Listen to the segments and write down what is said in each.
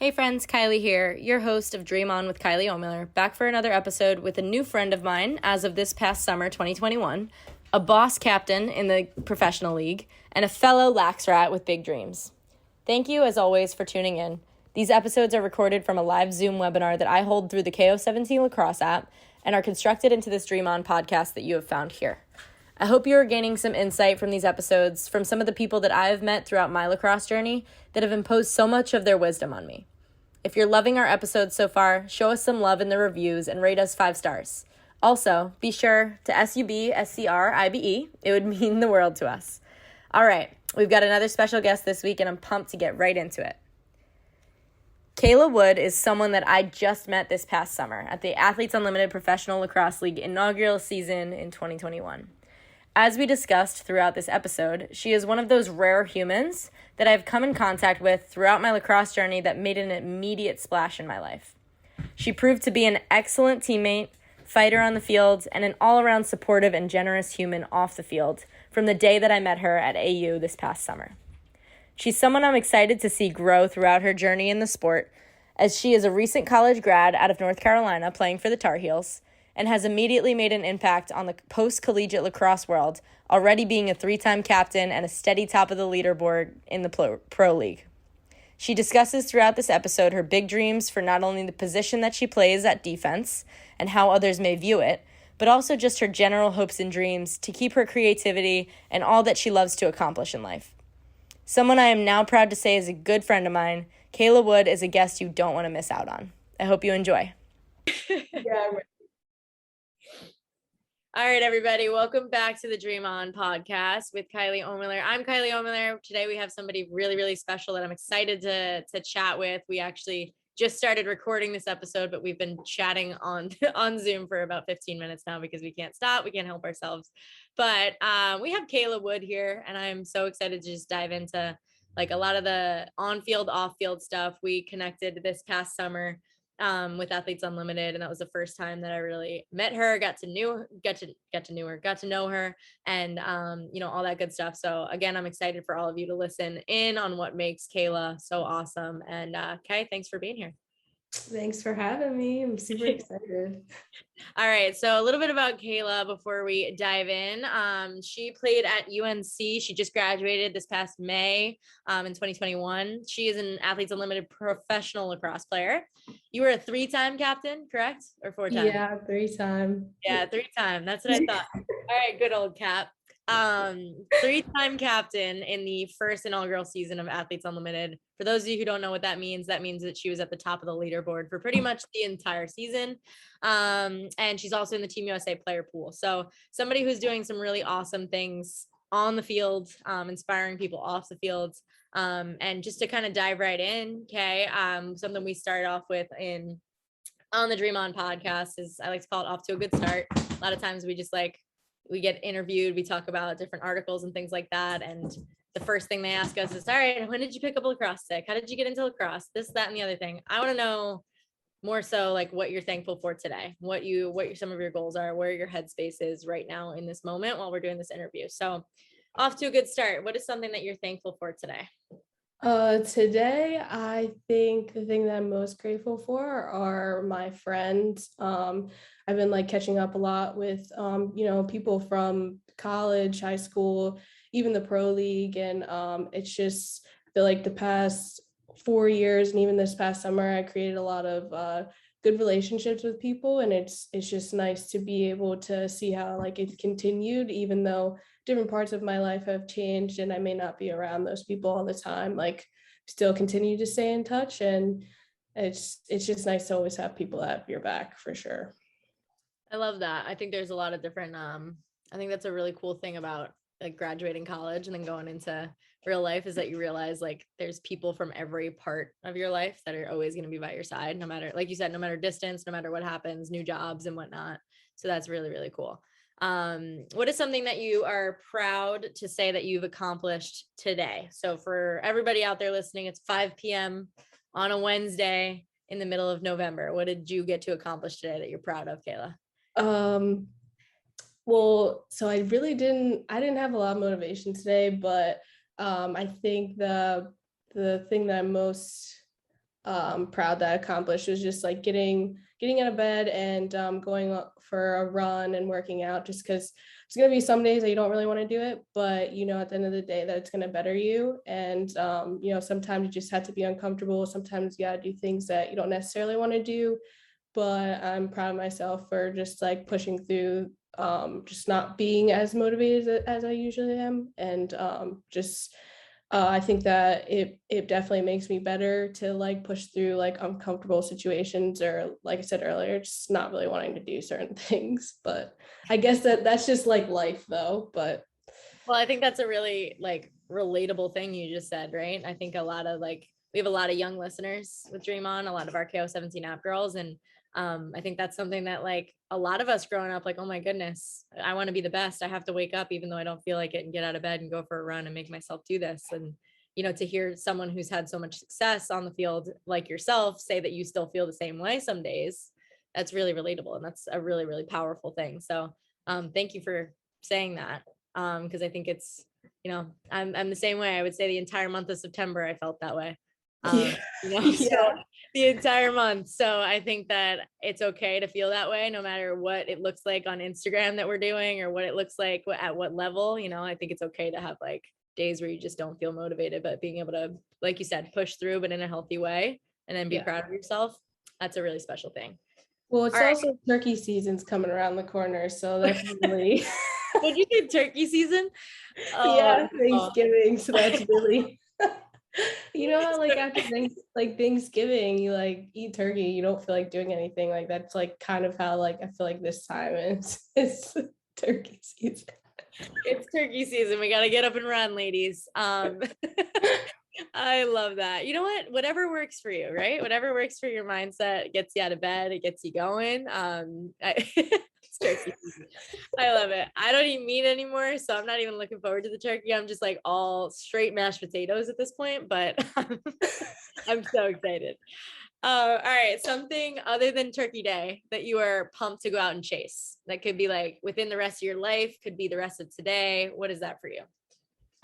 Hey friends, Kylie here, your host of Dream On with Kylie Omiller, back for another episode with a new friend of mine as of this past summer 2021, a boss captain in the professional league, and a fellow lax rat with big dreams. Thank you, as always, for tuning in. These episodes are recorded from a live Zoom webinar that I hold through the KO17 Lacrosse app and are constructed into this Dream On podcast that you have found here. I hope you are gaining some insight from these episodes from some of the people that I have met throughout my lacrosse journey that have imposed so much of their wisdom on me. If you're loving our episodes so far, show us some love in the reviews and rate us 5 stars. Also, be sure to SUBSCRIBE. It would mean the world to us. All right, we've got another special guest this week, and I'm pumped to get right into it. Kayla Wood is someone that I just met this past summer at the Athletes Unlimited Professional Lacrosse League inaugural season in 2021. As we discussed throughout this episode, she is one of those rare humans that I've come in contact with throughout my lacrosse journey that made an immediate splash in my life. She proved to be an excellent teammate, fighter on the field, and an all-around supportive and generous human off the field from the day that I met her at AU this past summer. She's someone I'm excited to see grow throughout her journey in the sport, as she is a recent college grad out of North Carolina playing for the Tar Heels, and has immediately made an impact on the post-collegiate lacrosse world, already being a 3-time captain and a steady top of the leaderboard in the pro league. She discusses throughout this episode her big dreams for not only the position that she plays at defense and how others may view it, but also just her general hopes and dreams to keep her creativity and all that she loves to accomplish in life. Someone I am now proud to say is a good friend of mine, Kayla Wood is a guest you don't want to miss out on. I hope you enjoy. Yeah. All right, everybody, welcome back to the Dream On podcast with Kylie Omiller. I'm Kylie Omiller. Today we have somebody really, really special that I'm excited to chat with. We actually just started recording this episode, but we've been chatting on Zoom for about 15 minutes now because we can't stop. We can't help ourselves. But we have Kayla Wood here, and I'm so excited to just dive into like a lot of the on-field, off-field stuff. We connected this past summer with Athletes Unlimited, and that was the first time that I really met her, got to know her, and all that good stuff. So again, I'm excited for all of you to listen in on what makes Kayla so awesome. And Kay, thanks for being here. Thanks for having me. I'm super excited. All right, so a little bit about Kayla before we dive in. She played at UNC. She just graduated this past May in 2021. She is an Athletes Unlimited professional lacrosse player. You were a 3-time captain, correct? Or 4-time? Yeah, 3-time. Yeah, 3-time. That's what I thought. All right, good old Cap. 3-time captain in the first inaugural season of Athletes Unlimited. For those of you who don't know what that means that she was at the top of the leaderboard for pretty much the entire season. And she's also in the Team USA player pool. So somebody who's doing some really awesome things on the field, inspiring people off the field. And just to kind of dive right in, okay, something we started off with on the Dream On podcast is I like to call it off to a good start. A lot of times we get interviewed, we talk about different articles and things like that. And the first thing they ask us is, all right, when did you pick up a lacrosse stick? How did you get into lacrosse? This, that, and the other thing. I want to know more so like what you're thankful for today, what some of your goals are, where your headspace is right now in this moment while we're doing this interview. So off to a good start. What is something that you're thankful for today? Today, I think the thing that I'm most grateful for are my friends. I've been catching up a lot with, people from college, high school, even the pro league. And it's just, I feel like the past 4 years and even this past summer, I created a lot of good relationships with people. And it's just nice to be able to see how it's continued, even though different parts of my life have changed and I may not be around those people all the time, still continue to stay in touch. And it's just nice to always have people at your back for sure. I love that. I think there's a lot of different, I think that's a really cool thing about graduating college and then going into real life is that you realize there's people from every part of your life that are always going to be by your side, no matter, like you said, no matter distance, no matter what happens, new jobs and whatnot. So that's really, really cool. What is something that you are proud to say that you've accomplished today? So for everybody out there listening, it's 5 p.m. on a Wednesday in the middle of November. What did you get to accomplish today that you're proud of, Kayla? Well, so I didn't have a lot of motivation today, but I think the thing that I'm most proud that I accomplished was just like getting out of bed and going for a run and working out, just because it's going to be some days that you don't really want to do it, but at the end of the day that it's going to better you. And sometimes you just have to be uncomfortable. Sometimes you got to do things that you don't necessarily want to do, but I'm proud of myself for just like pushing through, just not being as motivated as I usually am. And just I think that it definitely makes me better to like push through like uncomfortable situations, or like I said earlier, just not really wanting to do certain things. But I guess that's just like life though. But well, I think that's a really like relatable thing you just said, right? I think a lot of like we have a lot of young listeners with Dream On, a lot of our KO17 app girls, and I think that's something that like a lot of us growing up, like, oh my goodness, I want to be the best. I have to wake up even though I don't feel like it, and get out of bed and go for a run and make myself do this. And to hear someone who's had so much success on the field like yourself say that you still feel the same way some days, that's really relatable, and that's a really, really powerful thing. So thank you for saying that. Because I think it's, I'm the same way. I would say the entire month of September, I felt that way. yeah. So the entire month. So I think that it's okay to feel that way, no matter what it looks like on Instagram that we're doing, or what it looks like at what level. I think it's okay to have like days where you just don't feel motivated, but being able to, like you said, push through, but in a healthy way, and then be proud of yourself. That's a really special thing. Well, it's also turkey season's coming around the corner, so that's really Did you say turkey season? Yeah, Thanksgiving. So that's really how like after Thanksgiving you like eat turkey, you don't feel like doing anything. Like that's like kind of how like I feel like this time is it's turkey season. It's turkey season. We got to get up and run, ladies. I love that. You know what? Whatever works for you, right? Whatever works for your mindset, gets you out of bed, it gets you going. It's turkey season. I love it. I don't eat meat anymore, so I'm not even looking forward to the turkey. I'm just like all straight mashed potatoes at this point, but I'm so excited. All right, something other than Turkey Day that you are pumped to go out and chase. That could be like within the rest of your life, could be the rest of today. What is that for you?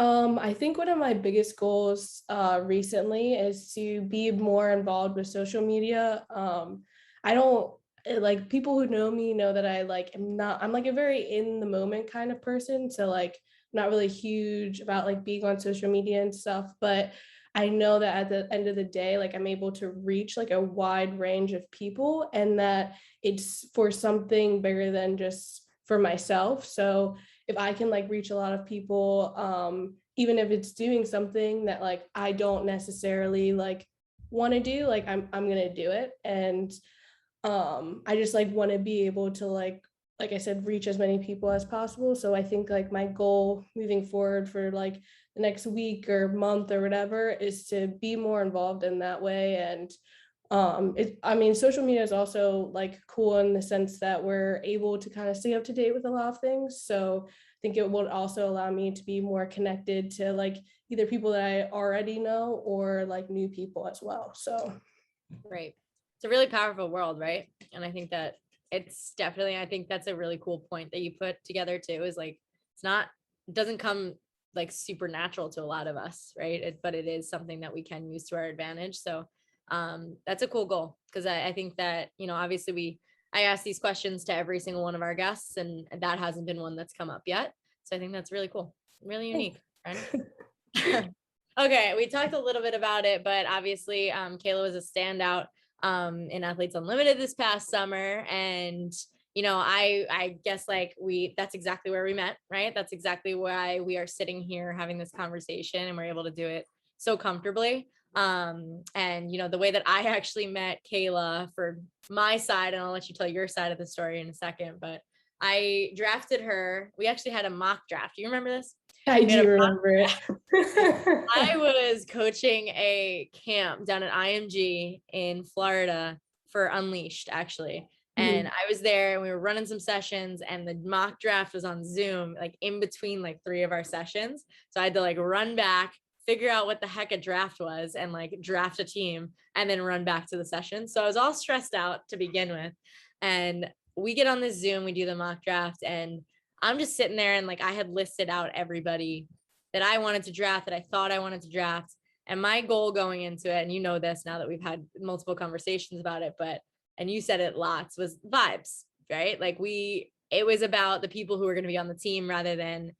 I think one of my biggest goals recently is to be more involved with social media. I don't like people who know me know that I'm like a very in the moment kind of person. So like not really huge about like being on social media and stuff, but I know that at the end of the day, like I'm able to reach like a wide range of people, and that it's for something bigger than just for myself. So if I can like reach a lot of people, even if it's doing something that like I don't necessarily like want to do, like I'm gonna do it. And I just like want to be able to like I said, reach as many people as possible. So I think like my goal moving forward for like the next week or month or whatever is to be more involved in that way. And I mean, social media is also like cool in the sense that we're able to kind of stay up to date with a lot of things. So I think it will also allow me to be more connected to like either people that I already know or like new people as well. So Right. It's a really powerful world, right? And I think that it's definitely, I think that's a really cool point that you put together too, is like, it doesn't come like supernatural to a lot of us, right? But it is something that we can use to our advantage. So that's a cool goal, because I think that, obviously I ask these questions to every single one of our guests, and that hasn't been one that's come up yet. So I think that's really cool, really unique, right? Okay, we talked a little bit about it, but obviously Kayla was a standout in Athletes Unlimited this past summer. And I guess like that's exactly where we met, right? That's exactly why we are sitting here having this conversation, and we're able to do it so comfortably. And the way that I actually met Kayla for my side, and I'll let you tell your side of the story in a second, but I drafted her. We actually had a mock draft. Do you remember this? I do remember it. I was coaching a camp down at IMG in Florida for Unleashed, actually. And I was there, and we were running some sessions, and the mock draft was on Zoom, like in between like 3 of our sessions. So I had to like run back, figure out what the heck a draft was, and like draft a team, and then run back to the session. So I was all stressed out to begin with. And we get on this Zoom, we do the mock draft, and I'm just sitting there, and like I had listed out everybody that I wanted to draft, that I thought I wanted to draft. And my goal going into it, and you know this now that we've had multiple conversations about it, and you said it lots, was vibes, right? Like it was about the people who were going to be on the team rather than,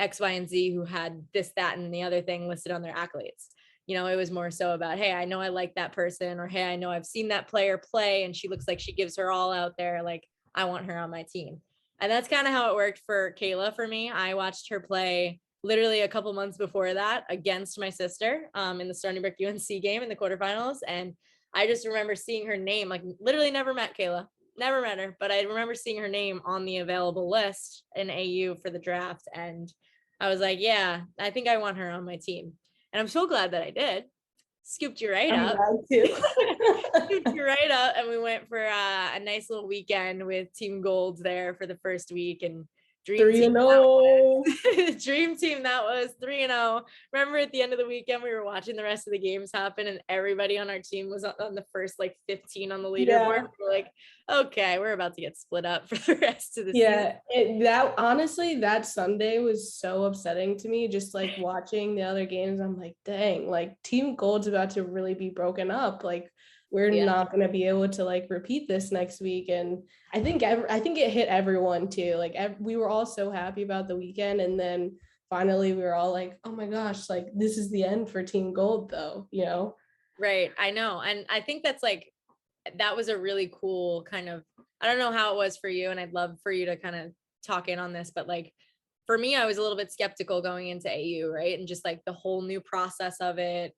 X, Y, and Z who had this, that, and the other thing listed on their accolades. It was more so about, hey, I know I like that person, or hey, I know I've seen that player play and she looks like she gives her all out there. Like, I want her on my team. And that's kind of how it worked for Kayla for me. I watched her play literally a couple months before that against my sister in the Stony Brook UNC game in the quarterfinals. And I just remember seeing her name, like literally never met Kayla, never met her, but I remember seeing her name on the available list in AU for the draft. And I was like, yeah, I think I want her on my team. And I'm so glad that I did. Scooped you right up. Scooped you right up. And we went for a nice little weekend with Team Golds there for the first week. And dream team that was. Dream team that was 3-0. Remember at the end of the weekend, we were watching the rest of the games happen, and everybody on our team was on the first 15 on the leaderboard. Yeah. We're like, okay, we're about to get split up for the rest of the season. That Sunday was so upsetting to me. Just watching the other games, I'm like, dang, Team Gold's about to really be broken up. We're not going to be able to repeat this next week. And I think it hit everyone too. We were all so happy about the weekend. And then finally we were all like, oh my gosh, this is the end for Team Gold though, Right. I know. And I think that's that was a really cool kind of, I don't know how it was for you. And I'd love for you to kind of talk in on this, but for me, I was a little bit skeptical going into AU, right? And just the whole new process of it.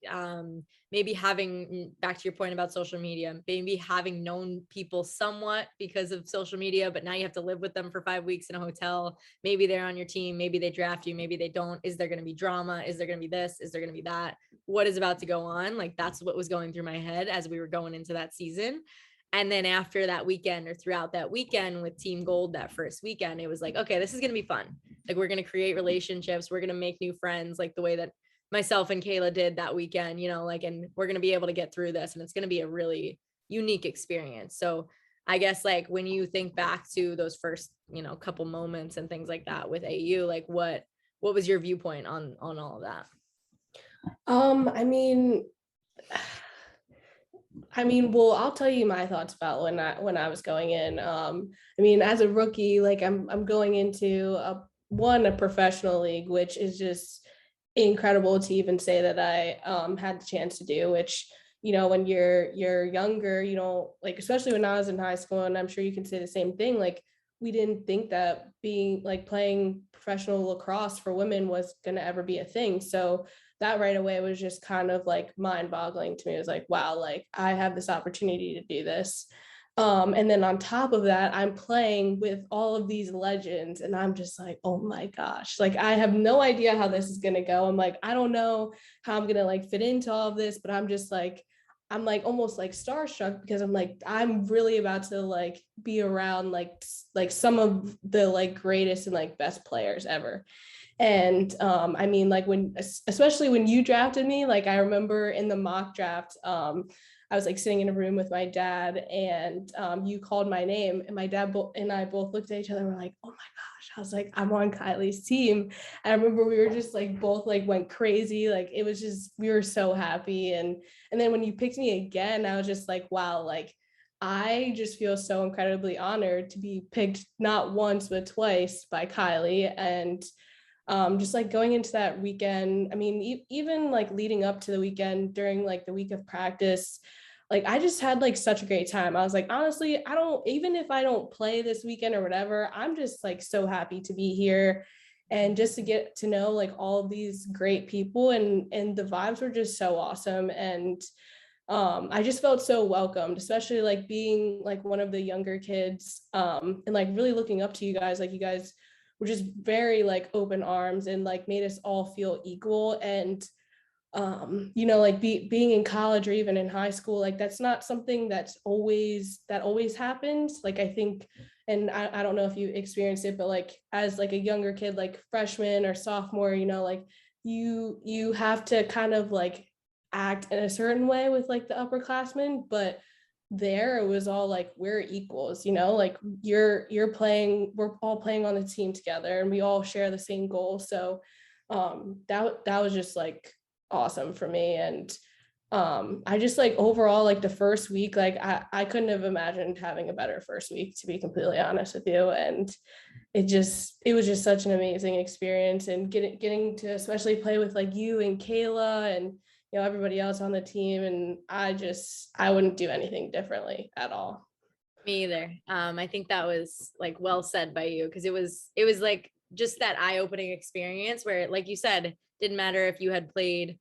Maybe having, back to your point about social media, maybe having known people somewhat because of social media, but now you have to live with them for 5 weeks in a hotel. Maybe they're on your team. Maybe they draft you. Maybe they don't. Is there going to be drama? Is there going to be this? Is there going to be that? What is about to go on? That's what was going through my head as we were going into that season. And then after that weekend, or throughout that weekend with Team Gold, that first weekend, it was okay, this is going to be fun. We're going to create relationships. We're going to make new friends, the way that myself and Kayla did that weekend, and we're going to be able to get through this. And it's going to be a really unique experience. So I guess when you think back to those first, couple moments and things like that with AU, what was your viewpoint on all of that? Well, I'll tell you my thoughts about when I was going in. As a rookie, I'm going into a professional league, which is just incredible to even say that I had the chance to do, which, when you're younger, you don't especially when I was in high school, and I'm sure you can say the same thing, we didn't think that being playing professional lacrosse for women was going to ever be a thing. So that right away was just kind of mind boggling to me. It was wow, I have this opportunity to do this. And then on top of that, I'm playing with all of these legends, and I'm just oh my gosh, I have no idea how this is going to go. I'm I don't know how I'm going to fit into all of this, but I'm just I'm almost starstruck, because I'm really about to be around some of the greatest and best players ever. And especially when you drafted me, I remember in the mock draft, I was sitting in a room with my dad, and you called my name, and my dad and I both looked at each other and were oh my gosh. I was I'm on Kylie's team. And I remember we were just both went crazy. It was just, we were so happy. And then when you picked me again, I was just wow, I just feel so incredibly honored to be picked not once but twice by Kylie. And just going into that weekend, even leading up to the weekend, during the week of practice, I just had such a great time. I was honestly, even if I don't play this weekend or whatever, I'm just so happy to be here, and just to get to know all of these great people, and the vibes were just so awesome. And I just felt so welcomed, especially being one of the younger kids, and really looking up to you guys. You guys were just very open arms, and made us all feel equal. And being in college or even in high school, that's not something that always happens. I think, and I don't know if you experienced it, but as a younger kid, freshman or sophomore, you have to kind of act in a certain way with the upperclassmen, but there it was all we're equals, you're playing, we're all playing on the team together, and we all share the same goal. So that was just awesome for me. And I just like overall, like the first week, like I couldn't have imagined having a better first week, to be completely honest with you. And it was just such an amazing experience, and getting to especially play with like you and Kayla and everybody else on the team. And I wouldn't do anything differently at all. Me either. I think that was like well said by you, because it was like just that eye-opening experience where, like you said, didn't matter if you had played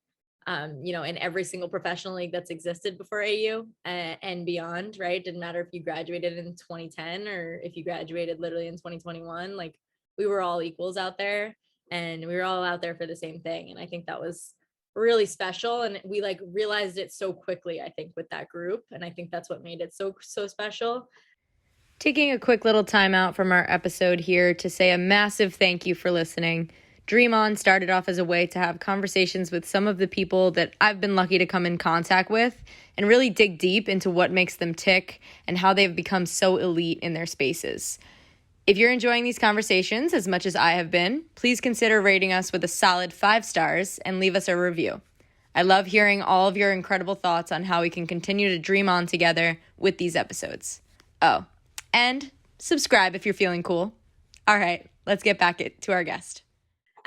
in every single professional league that's existed before AU and beyond, right? Didn't matter if you graduated in 2010 or if you graduated literally in 2021. Like, we were all equals out there, and we were all out there for the same thing. And I think that was really special, and we like realized it so quickly, I think, with that group, and I think that's what made it so special. Taking a quick little time out from our episode here to say a massive thank you for listening. Dream On started off as a way to have conversations with some of the people that I've been lucky to come in contact with and really dig deep into what makes them tick and how they've become so elite in their spaces. If you're enjoying these conversations as much as I have been, please consider rating us with a solid 5 stars and leave us a review. I love hearing all of your incredible thoughts on how we can continue to dream on together with these episodes. Oh, and subscribe if you're feeling cool. All right, let's get back to our guest.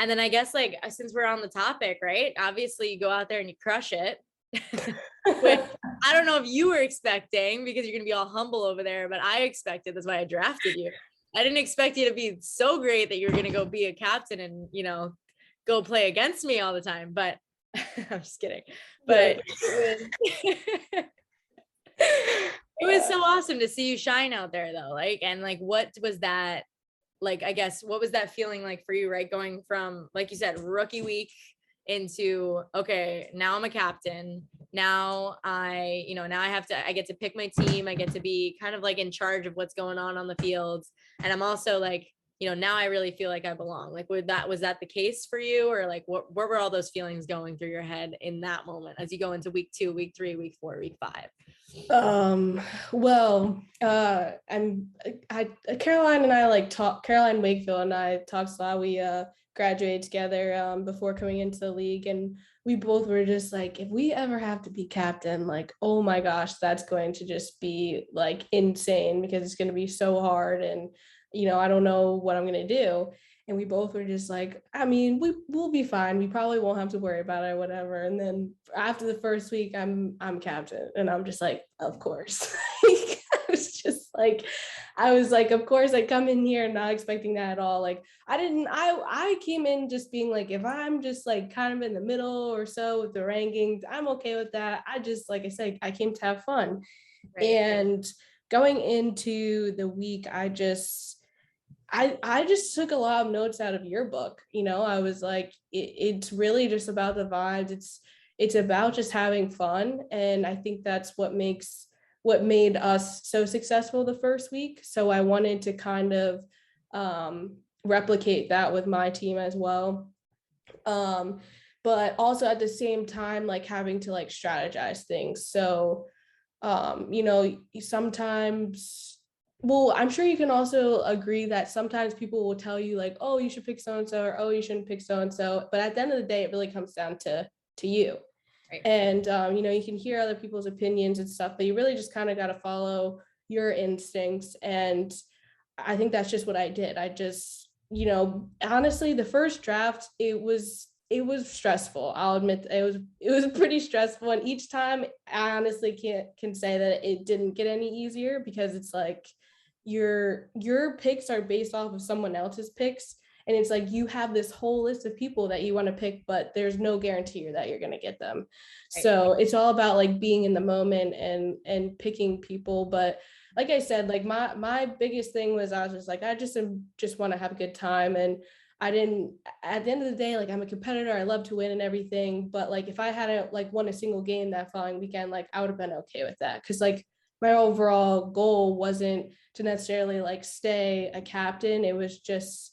And then I guess, like, since we're on the topic, right? Obviously, you go out there and you crush it. Which I don't know if you were expecting, because you're going to be all humble over there, but I expected. That's why I drafted you. I didn't expect you to be so great that you're going to go be a captain and, go play against me all the time. But I'm just kidding. But it was so awesome to see you shine out there, though. Like, and like, what was that? Like, I guess, what was that feeling like for you, right? Going from, like you said, rookie week into, okay, now I'm a captain. Now I get to pick my team. I get to be kind of like in charge of what's going on the fields. And I'm also like, now I really feel like I belong. Like, was that the case for you? Or like, what were all those feelings going through your head in that moment as you go into week 2, week 3, week 4, week 5? Well, Caroline and I Caroline Wakefield and I talked a lot. We graduated together before coming into the league, and we both were just like, if we ever have to be captain, like, oh my gosh, that's going to just be like insane, because it's going to be so hard, and I don't know what I'm going to do. And we both were just like, I mean, we'll be fine. We probably won't have to worry about it or whatever. And then after the first week, I'm captain, and I'm just like, of course. I was like, of course. I come in here not expecting that at all. Like, I came in just being like, if I'm just like kind of in the middle or so with the rankings, I'm okay with that. I just, like I said, I came to have fun. Right. And going into the week, I just took a lot of notes out of your book. I was like, it's really just about the vibes. It's about just having fun. And I think that's what made us so successful the first week. So I wanted to kind of replicate that with my team as well. But also at the same time, like having to like strategize things. So, sometimes, well, I'm sure you can also agree that sometimes people will tell you like, oh, you should pick so-and-so, or oh, you shouldn't pick so-and-so. But at the end of the day, it really comes down to you. Right. And, you can hear other people's opinions and stuff, but you really just kind of got to follow your instincts. And I think that's just what I did. I just, honestly, the first draft, it was stressful. I'll admit it was pretty stressful. And each time I honestly can say that it didn't get any easier, because it's like your picks are based off of someone else's picks. And it's like you have this whole list of people that you want to pick, but there's no guarantee that you're going to get them. Right. So it's all about like being in the moment and picking people. But like I said, like my biggest thing was I was just like, I just want to have a good time. And I didn't, at the end of the day, like I'm a competitor, I love to win and everything. But like if I hadn't like won a single game that following weekend, like I would have been okay with that. Cause like my overall goal wasn't to necessarily like stay a captain. It was just,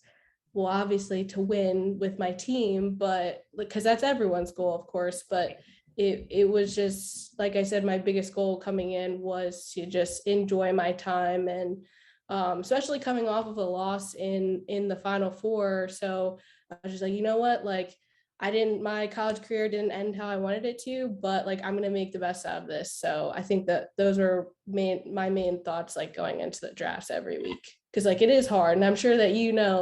well, obviously to win with my team, but like, cause that's everyone's goal, of course. But it was just, like I said, my biggest goal coming in was to just enjoy my time. And especially coming off of a loss in the Final Four. So I was just like, you know what, like my college career didn't end how I wanted it to, but like I'm gonna make the best out of this. So I think that those are my main thoughts like going into the drafts every week. Cause like it is hard. And I'm sure that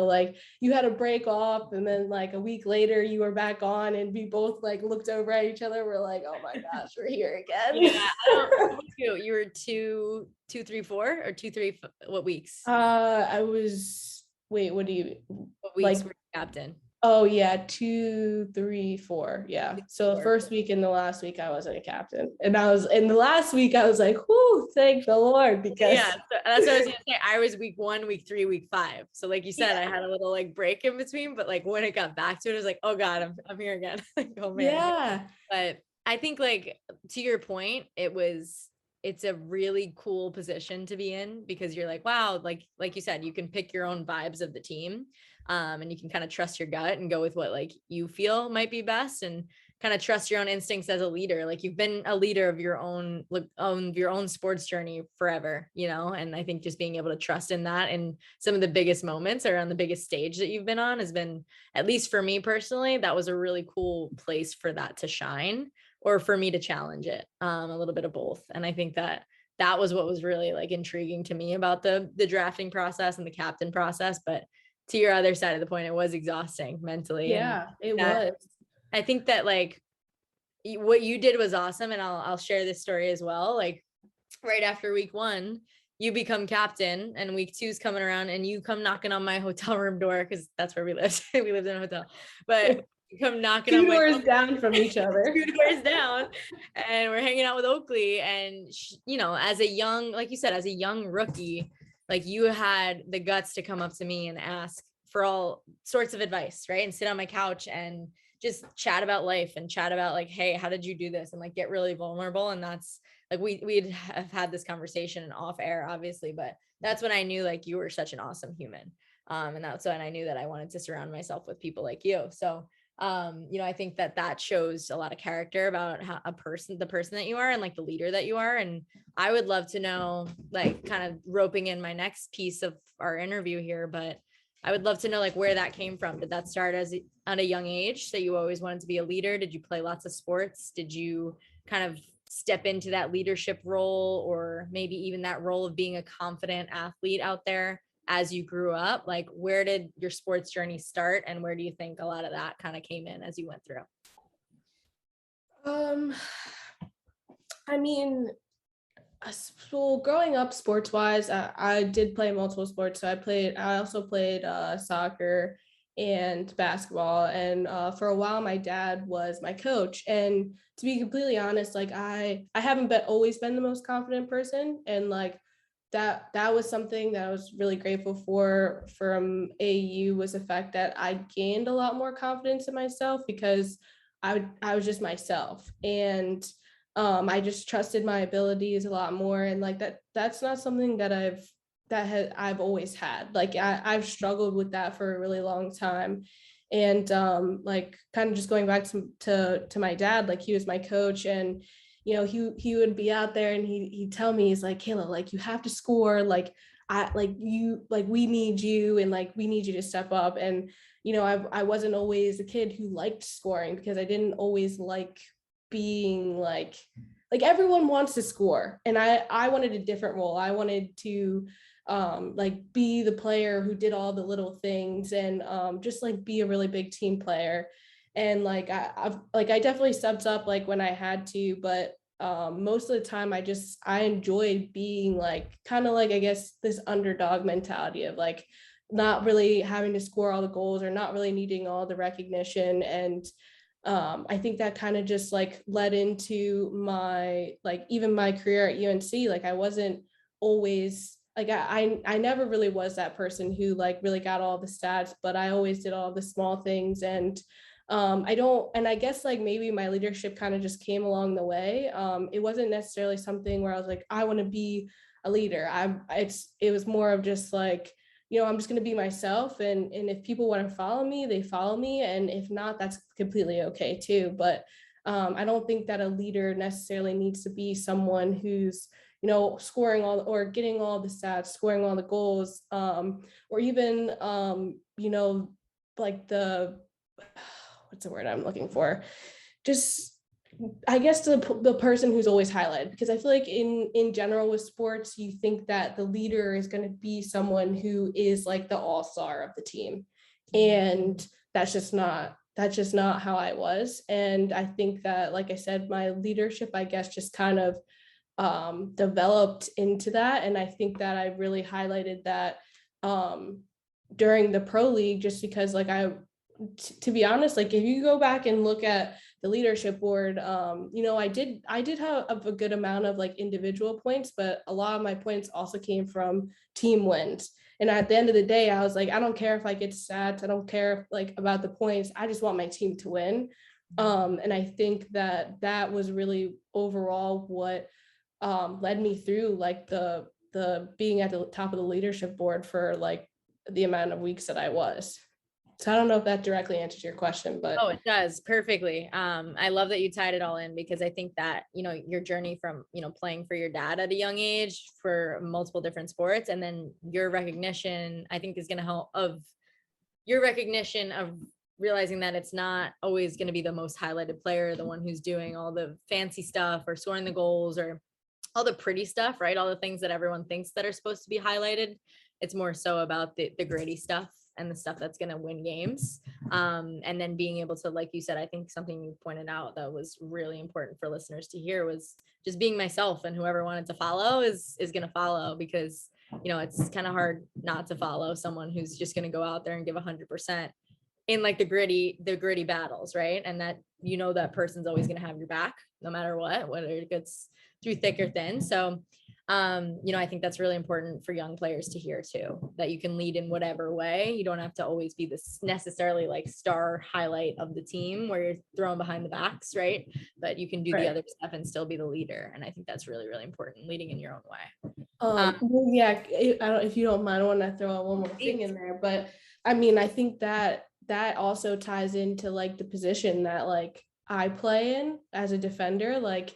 like you had a break off and then like a week later you were back on and we both like looked over at each other. We're like, oh my gosh, we're here again. Yeah, I don't you were 2, 3, 4 or 2, 3, what weeks? I was what do you What weeks like were you captain? Oh yeah, 2, 3, 4. Yeah. So the 4. first week and the last week I wasn't a captain. And I was in the last week I was like, whoo, thank the Lord. Because Yeah, so that's what I was gonna say. I was week 1, week 3, week 5. So like you said, yeah. I had a little like break in between, but like when it got back to it, I was like, oh God, I'm here again. Like, oh man. Yeah. But I think like to your point, it's a really cool position to be in because you're like, wow, like you said, you can pick your own vibes of the team. And you can kind of trust your gut and go with what like you feel might be best and kind of trust your own instincts as a leader. Like you've been a leader of your own sports journey forever, and I think just being able to trust in that and some of the biggest moments or on the biggest stage that you've been on has been, at least for me personally, that was a really cool place for that to shine or for me to challenge it, a little bit of both. And I think that was what was really like intriguing to me about the drafting process and the captain process. But to your other side of the point, it was exhausting mentally. Yeah, it that, was. I think that like what you did was awesome. And I'll share this story as well. Like right after week 1, you become captain and week 2 is coming around and you come knocking on my hotel room door. Cause that's where we lived. We lived in a hotel, but you come knocking on Two my doors down from each other. 2 doors down, and we're hanging out with Oakley. And as a young, like you said, as a young rookie, like you had the guts to come up to me and ask for all sorts of advice, right? And sit on my couch and just chat about life and chat about like, hey, how did you do this? And like get really vulnerable. And that's like we'd have had this conversation off air, obviously, but that's when I knew like you were such an awesome human. And that's when I knew that I wanted to surround myself with people like you. So I think that shows a lot of character about how the person that you are and like the leader that you are. And I would love to know, like kind of roping in my next piece of our interview here, but I would love to know like where that came from. Did that start at a young age that you always wanted to be a leader? Did you play lots of sports? Did you kind of step into that leadership role, or maybe even that role of being a confident athlete out there as you grew up? Like where did your sports journey start and where do you think a lot of that kind of came in as you went through? I mean, so growing up sports wise, I did play multiple sports. So I also played soccer and basketball. And for a while, my dad was my coach. And to be completely honest, like I haven't always been the most confident person. And like that was something that I was really grateful for from AU, was the fact that I gained a lot more confidence in myself because I was just myself. And I just trusted my abilities a lot more. And like that's not something that I've always had. Like I've struggled with that for a really long time. And like kind of just going back to my dad, like he was my coach. And he would be out there and he'd tell me, he's like, Kayla, like you have to score, like we need you, and like we need you to step up. And I wasn't always a kid who liked scoring because I didn't always like being like everyone wants to score, and I wanted a different role. I wanted to like be the player who did all the little things, and just like be a really big team player. And like I definitely stepped up like when I had to, but most of the time I enjoyed being like kind of like, I guess, this underdog mentality of like not really having to score all the goals or not really needing all the recognition. And I think that kind of just like led into my like even my career at UNC. Like I wasn't always like I never really was that person who like really got all the stats, but I always did all the small things. And I guess like maybe my leadership kind of just came along the way. It wasn't necessarily something where I was like, I want to be a leader. It was more of just like, I'm just going to be myself. And if people want to follow me, they follow me. And if not, that's completely okay too. But I don't think that a leader necessarily needs to be someone who's, scoring all or getting all the stats, scoring all the goals, or even, like the, what's the word I'm looking for? Just, I guess the person who's always highlighted, because I feel like in general with sports, you think that the leader is going to be someone who is like the all-star of the team. And that's just not how I was. And I think that, like I said, my leadership, I guess, just kind of developed into that. And I think that I really highlighted that during the pro league, just because like to be honest, like if you go back and look at the leadership board, I did have a good amount of like individual points, but a lot of my points also came from team wins. And at the end of the day, I was like, I don't care if I get stats, I don't care like about the points, I just want my team to win. And I think that was really overall what led me through like the being at the top of the leadership board for like the amount of weeks that I was. So I don't know if that directly answers your question, but oh, it does perfectly. I love that you tied it all in, because I think that, your journey from, playing for your dad at a young age for multiple different sports, and then your recognition, I think is going to help of your recognition of realizing that it's not always going to be the most highlighted player, the one who's doing all the fancy stuff or scoring the goals or all the pretty stuff, right? All the things that everyone thinks that are supposed to be highlighted. It's more so about the gritty stuff and the stuff that's going to win games. And then being able to, like you said, I think something you pointed out that was really important for listeners to hear was just being myself, and whoever wanted to follow is going to follow, because, it's kind of hard not to follow someone who's just going to go out there and give 100% in like the gritty battles. Right. And that, that person's always going to have your back no matter what, whether it gets through thick or thin. So I think that's really important for young players to hear too, that you can lead in whatever way. You don't have to always be this necessarily like star highlight of the team where you're thrown behind the backs, right? But you can do the other stuff and still be the leader. And I think that's really, really important, leading in your own way. If you don't mind, I want to throw out one more thing in there, but I mean, I think that also ties into like the position that like I play in as a defender. Like,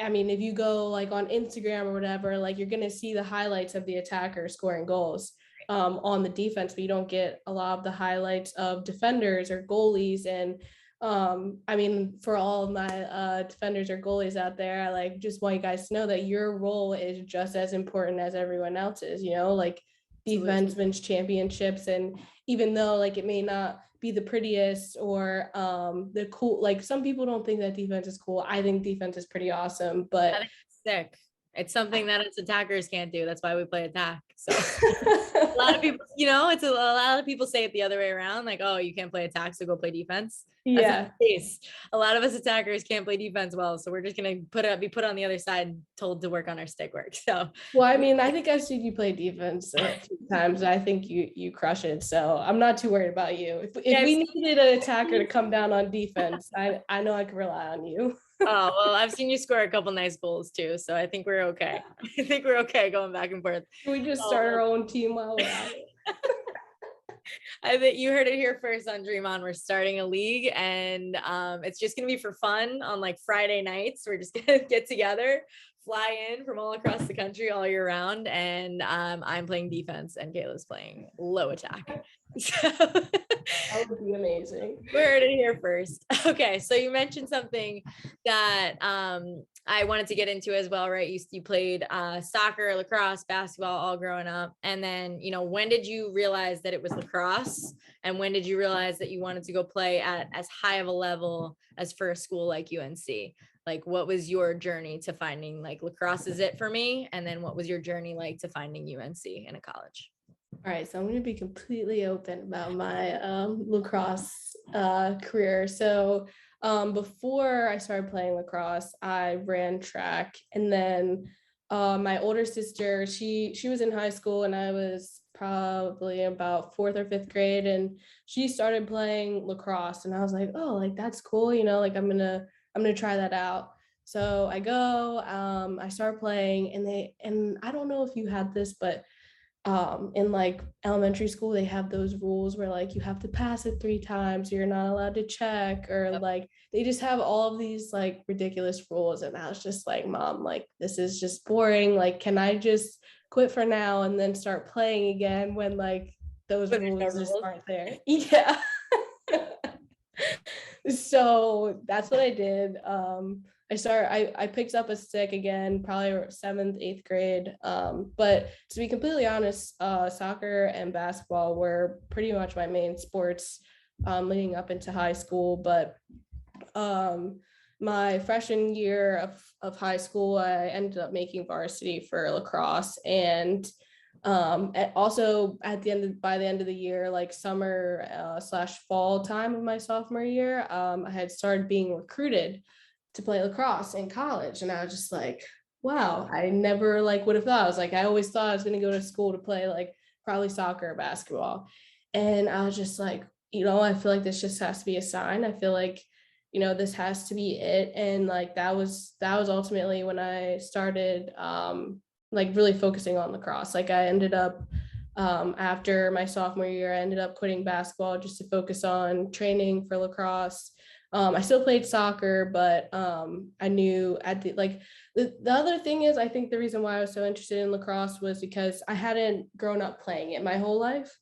I mean, if you go like on Instagram or whatever, like you're going to see the highlights of the attacker scoring goals on the defense, but you don't get a lot of the highlights of defenders or goalies. And I mean, for all of my defenders or goalies out there, I like just want you guys to know that your role is just as important as everyone else's, like defense wins championships. And even though like it may not be the prettiest or the cool, like some people don't think that defense is cool, I think defense is pretty awesome. But I think it's sick. It's something that us attackers can't do. That's why we play attack. So a lot of people, it's a lot of people say it the other way around, like, oh, you can't play attack, so go play defense. That's not the case. A lot of us attackers can't play defense well, so we're just gonna be put on the other side and told to work on our stick work. So well, I mean, I think I've seen you play defense a few times. I think you crush it. So I'm not too worried about you. If we needed an attacker to come down on defense, I know I can rely on you. Oh, well, I've seen you score a couple nice goals too, so I think we're okay. I think we're okay going back and forth. We just start our own team while we're at it. I think you heard it here first on Dream On. We're starting a league, and it's just gonna be for fun on like Friday nights. We're just gonna get together, fly in from all across the country all year round, and I'm playing defense and Kayla's playing low attack. So that would be amazing. We heard it here first. Okay, so you mentioned something that I wanted to get into as well, right? You played soccer, lacrosse, basketball, all growing up, and then when did you realize that it was lacrosse, and when did you realize that you wanted to go play at as high of a level as for a school like UNC? Like, what was your journey to finding like lacrosse is it for me, and then what was your journey like to finding UNC in a college? All right, so I'm going to be completely open about my lacrosse career. So before I started playing lacrosse, I ran track, and then my older sister, she was in high school, and I was probably about 4th or 5th grade, and she started playing lacrosse, and I was like, oh, like that's cool, like I'm gonna try that out. So I go, I start playing, and I don't know if you had this, but in like elementary school, they have those rules where like you have to pass it 3 times, you're not allowed to check, or like they just have all of these like ridiculous rules. And I was just like, Mom, like this is just boring, like can I just quit for now and then start playing again when like those rules just aren't there? Yeah. So that's what I did. I picked up a stick again, probably seventh, eighth grade. But to be completely honest, soccer and basketball were pretty much my main sports leading up into high school. But um, my freshman year of high school, I ended up making varsity for lacrosse. And also at the by the end of the year, like summer slash fall time of my sophomore year, I had started being recruited to play lacrosse in college. And I was just like, wow, I never like would have thought. I was like, I always thought I was going to go to school to play like probably soccer or basketball. And I was just like, I feel like this just has to be a sign. I feel like, this has to be it. And like that was ultimately when I started like really focusing on lacrosse. Like I ended up after my sophomore year, I ended up quitting basketball just to focus on training for lacrosse. I still played soccer, but I knew at the other thing is, I think the reason why I was so interested in lacrosse was because I hadn't grown up playing it my whole life.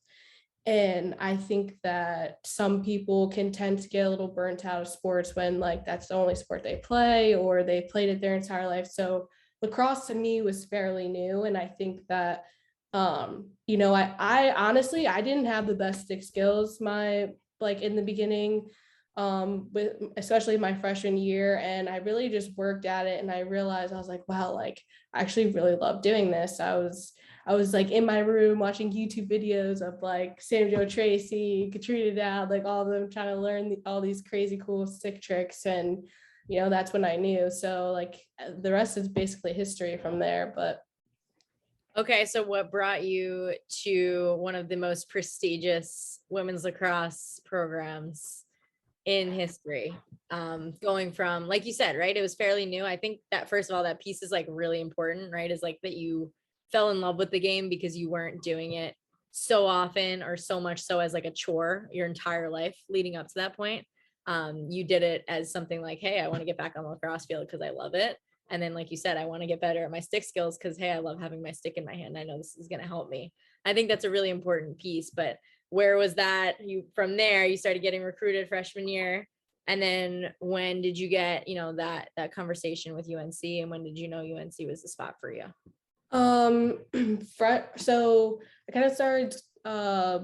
And I think that some people can tend to get a little burnt out of sports when like that's the only sport they play or they played it their entire life. So lacrosse to me was fairly new. And I think that I honestly I didn't have the best stick skills in the beginning, with especially my freshman year. And I really just worked at it and I realized I was like, wow, like I actually really love doing this. I was like in my room watching YouTube videos of like Sam Joe Tracy, Katrina Dowd, like all of them trying to learn all these crazy cool stick tricks. And, that's when I knew. So like the rest is basically history from there. But Okay, so what brought you to one of the most prestigious women's lacrosse programs in history? Going from, like you said, right, it was fairly new. I think that first of all, that piece is like really important, right? Is like that you fell in love with the game because you weren't doing it so often or so much so as like a chore your entire life leading up to that point. You did it as something like, hey, I want to get back on the lacrosse field because I love it. And then, like you said, I want to get better at my stick skills because, hey, I love having my stick in my hand. I know this is going to help me. I think that's a really important piece. But where was that? You from there, you started getting recruited freshman year. And then when did you get, that conversation with UNC, and when did you know UNC was the spot for you? So I kind of started I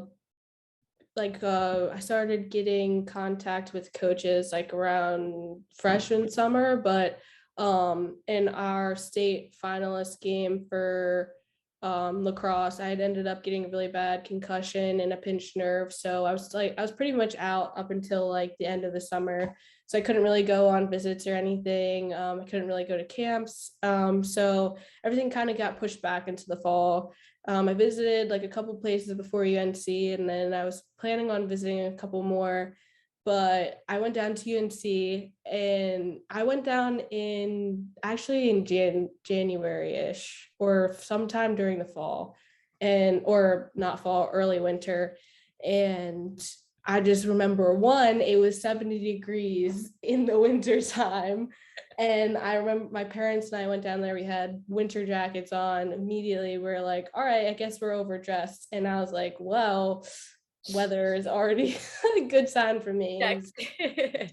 started getting contact with coaches like around freshman summer, but in our state finalist game for lacrosse, I had ended up getting a really bad concussion and a pinched nerve. So I was pretty much out up until like the end of the summer. So I couldn't really go on visits or anything. I couldn't really go to camps. So everything kind of got pushed back into the fall. I visited like a couple places before UNC, and then I was planning on visiting a couple more. But I went down to UNC, and I went down in January-ish or sometime during the fall, or not fall, early winter. And I just remember it was 70 degrees in the winter time. And I remember my parents and I went down there. We had winter jackets on. Immediately, we're like, all right, I guess we're overdressed. And I was like, well, weather is already a good sign for me.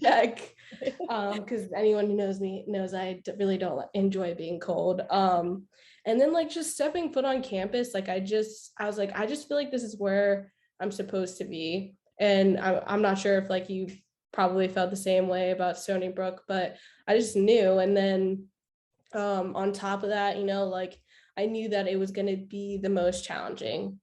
Check. Because anyone who knows me knows I really don't enjoy being cold. And then like just stepping foot on campus, like I was like, I just feel like this is where I'm supposed to be. And I'm not sure if like you probably felt the same way about Stony Brook, but I just knew. And then on top of that, like I knew that it was going to be the most challenging.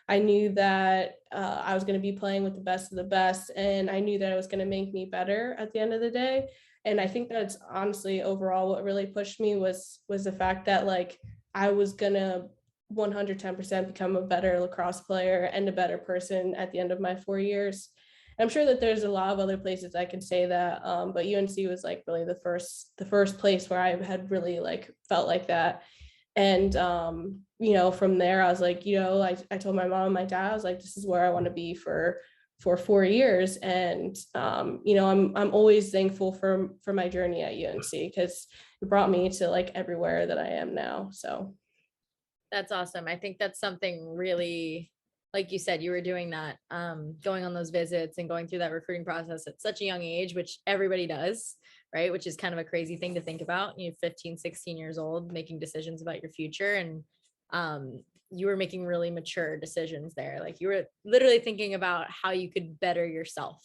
I knew that I was going to be playing with the best of the best, and I knew that it was going to make me better at the end of the day. And I think that's honestly overall what really pushed me was the fact that like I was going to 110% become a better lacrosse player and a better person at the end of my 4 years. I'm sure that there's a lot of other places I could say that, but UNC was like really the first place where I had really like felt like that. And from there I was like, I told my mom and my dad, I was like, this is where I want to be for 4 years. And I'm always thankful for my journey at UNC because it brought me to like everywhere that I am now. So That's awesome. I think that's something really like you said, you were doing that, going on those visits and going through that recruiting process at such a young age, which everybody does, right? Which is kind of a crazy thing to think about. You're 15, 16 years old, making decisions about your future. And you were making really mature decisions there. Like you were literally thinking about how you could better yourself,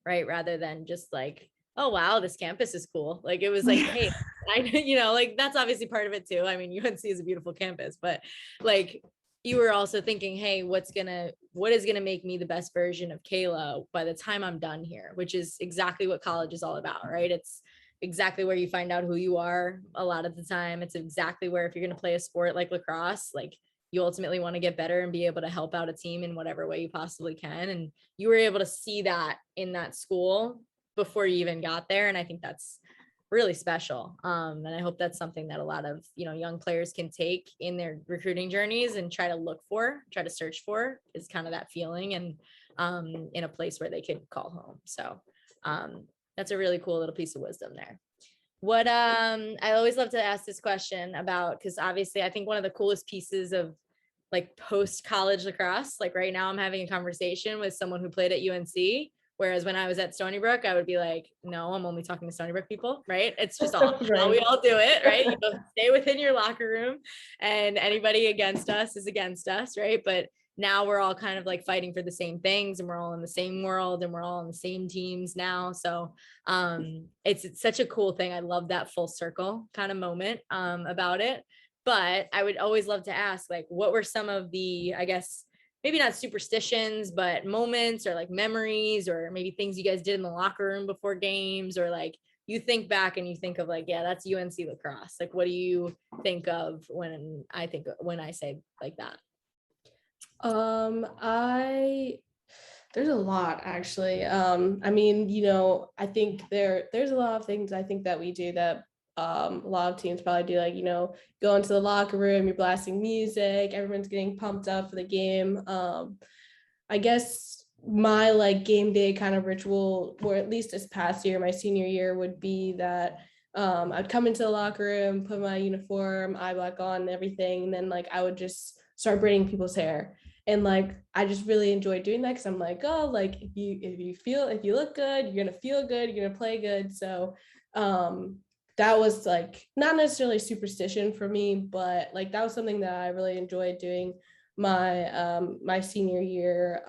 right? Rather than just like, oh, wow, this campus is cool. Like it was like, hey, like that's obviously part of it too. I mean, UNC is a beautiful campus, but like you were also thinking, hey, what is gonna make me the best version of Kayla by the time I'm done here, which is exactly what college is all about, right? It's exactly where you find out who you are a lot of the time. It's exactly where, if you're gonna play a sport like lacrosse, like you ultimately want to get better and be able to help out a team in whatever way you possibly can. And you were able to see that in that school before you even got there. And I think that's really special. And I hope that's something that a lot of, young players can take in their recruiting journeys and try to search for, is kind of that feeling, and in a place where they can call home. So that's a really cool little piece of wisdom there. What I always love to ask this question about, because obviously I think one of the coolest pieces of like post college lacrosse, like right now I'm having a conversation with someone who played at UNC. Whereas when I was at Stony Brook, I would be like, no, I'm only talking to Stony Brook people, right? It's just all Right. how we all do it, right? Stay within your locker room, and anybody against us is against us, right? But now we're all kind of like fighting for the same things, and we're all in the same world, and we're all on the same teams now. So it's such a cool thing. I love that full circle kind of moment about it. But I would always love to ask, like, what were some of the, I guess, maybe not superstitions, but moments or like memories, or maybe things you guys did in the locker room before games, or like you think back and you think of like, yeah, that's UNC lacrosse. Like, what do you think of when I say like that? There's a lot actually. I mean, I think there's a lot of things I think that we do that a lot of teams probably do, like, go into the locker room, you're blasting music, everyone's getting pumped up for the game. I guess my like game day kind of ritual, or at least this past year, my senior year, would be that I'd come into the locker room, put my uniform, eye black on and everything, and then like I would just start braiding people's hair. And like I just really enjoy doing that, because I'm like, oh, like if you look good, you're gonna feel good, you're gonna play good. So that was like not necessarily superstition for me, but like that was something that I really enjoyed doing my senior year.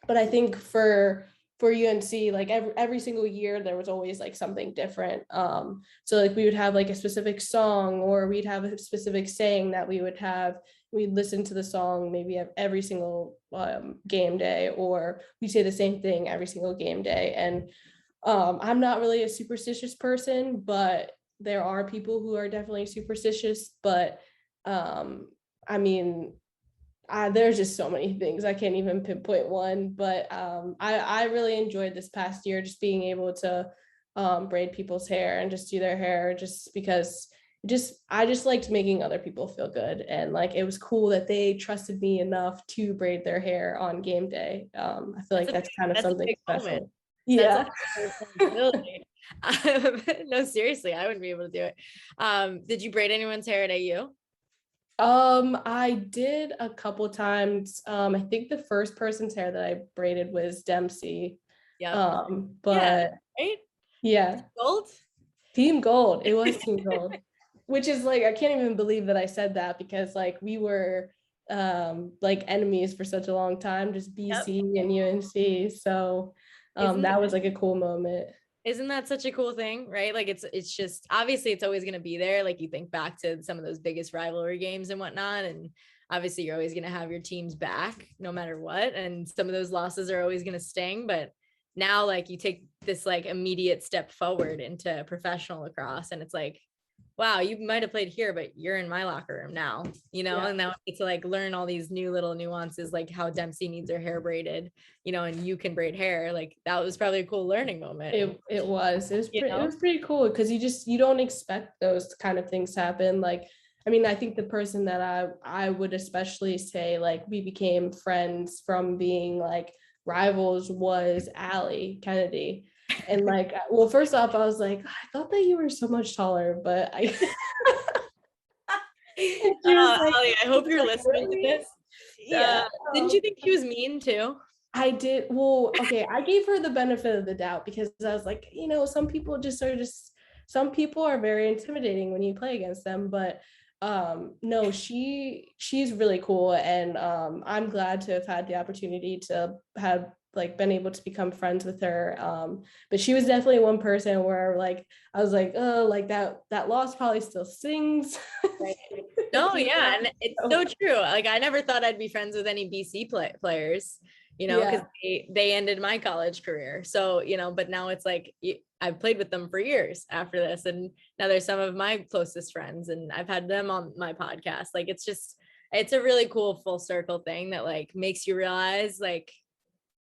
But I think for UNC, like every single year there was always like something different. So like we would have like a specific song, or we'd have a specific saying that we'd listen to the song maybe every single game day, or we say the same thing every single game day. And I'm not really a superstitious person, but there are people who are definitely superstitious. But I mean, there's just so many things, I can't even pinpoint one. But I really enjoyed this past year just being able to braid people's hair and just do their hair, just because I just liked making other people feel good. And like it was cool that they trusted me enough to braid their hair on game day. I feel like that's kind of something special. Moment. Yeah. No, seriously, I wouldn't be able to do it. Did you braid anyone's hair at AU? I did a couple times. I think the first person's hair that I braided was Dempsey. Yeah. But yeah, right? Yeah. Gold? Team Gold. It was Team Gold. Which is like, I can't even believe that I said that, because like we were like enemies for such a long time, just BC and UNC. So that was like a cool moment. Isn't that such a cool thing, right? Like it's just, obviously it's always going to be there. Like you think back to some of those biggest rivalry games and whatnot, and obviously you're always going to have your teams back no matter what. And some of those losses are always going to sting, but now like you take this like immediate step forward into professional lacrosse, and it's like, wow, you might have played here, but you're in my locker room now, and now it's like learn all these new little nuances, like how Dempsey needs her hair braided, and you can braid hair. Like that was probably a cool learning moment. It was pretty cool, because you don't expect those kind of things to happen. Like, I mean, I think the person that I would especially say like we became friends from being like rivals was Allie Kennedy. And like, well, first off, I was like, I thought that you were so much taller, but Allie, I hope you're listening to this. Yeah. Didn't you think she was mean too? I did. Well, okay. I gave her the benefit of the doubt because I was like, some people some people are very intimidating when you play against them, but no, she's really cool. And I'm glad to have had the opportunity to have like been able to become friends with her. But she was definitely one person where like I was like, oh, like that loss probably still stings. Right. No, yeah, and it's so true. Like I never thought I'd be friends with any BC players, because they ended my college career. So, but now it's like I've played with them for years after this, and now there's some of my closest friends, and I've had them on my podcast. Like it's a really cool full circle thing that like makes you realize like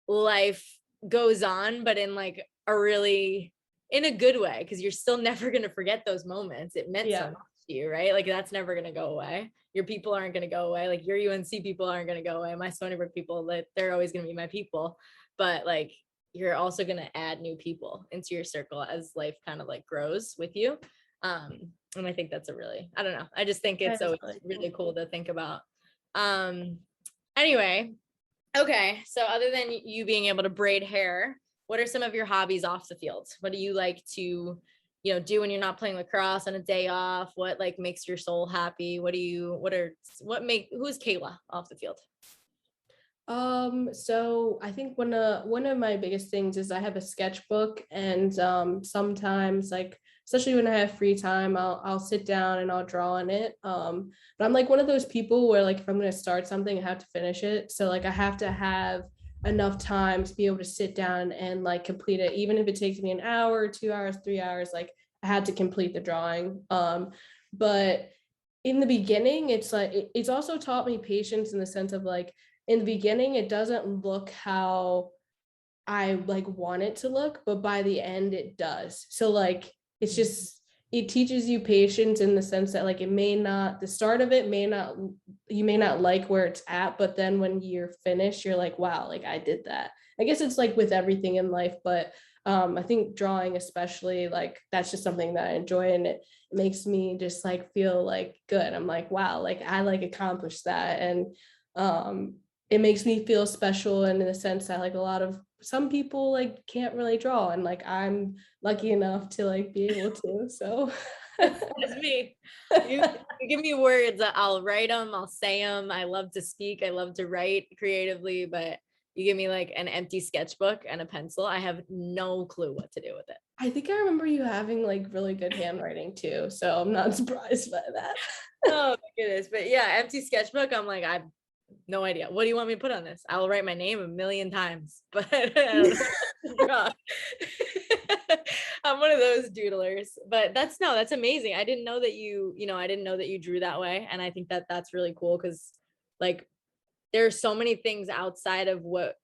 life goes on, but in like in a good way, because you're still never going to forget those moments. It meant so much to you, right? Like that's never going to go away. Your people aren't going to go away. Like your UNC people aren't going to go away. My Stony Brook people, that they're always going to be my people. But like you're also going to add new people into your circle as life kind of like grows with you. And I think that's I don't know. I just think it's always really cool to think about. Anyway, okay. So other than you being able to braid hair, what are some of your hobbies off the field? What do you like to, do when you're not playing lacrosse on a day off? What like makes your soul happy? Who's Kayla off the field? So I think one of my biggest things is I have a sketchbook, and sometimes like especially when I have free time, I'll sit down and I'll draw on it. But I'm like one of those people where like if I'm gonna start something, I have to finish it. So like I have to have enough time to be able to sit down and like complete it, even if it takes me an hour, 2 hours, 3 hours. Like I had to complete the drawing. But in the beginning, it's like it's also taught me patience in the sense of like in the beginning, it doesn't look how I like want it to look, but by the end it does. So like it's just it teaches you patience in the sense that like the start of it you may not like where it's at, but then when you're finished, you're like, wow, like I did that. I guess it's like with everything in life, but I think drawing especially, like that's just something that I enjoy, and it makes me just like feel like good. I'm like, wow, like I like accomplished that. And it makes me feel special, and in the sense that like some people like can't really draw, and like I'm lucky enough to like be able to. So that's me. You give me words, I'll write them, I'll say them. I love to speak, I love to write creatively, but you give me like an empty sketchbook and a pencil, I have no clue what to do with it. I think I remember you having like really good handwriting too, so I'm not surprised by that. Oh my goodness. But yeah, empty sketchbook, I'm like, I've no idea. What do you want me to put on this? I will write my name 1,000,000 times, but I don't know what to draw. I'm one of those doodlers, but that's amazing. I didn't know that I didn't know that you drew that way. And I think that that's really cool, because like there are so many things outside of what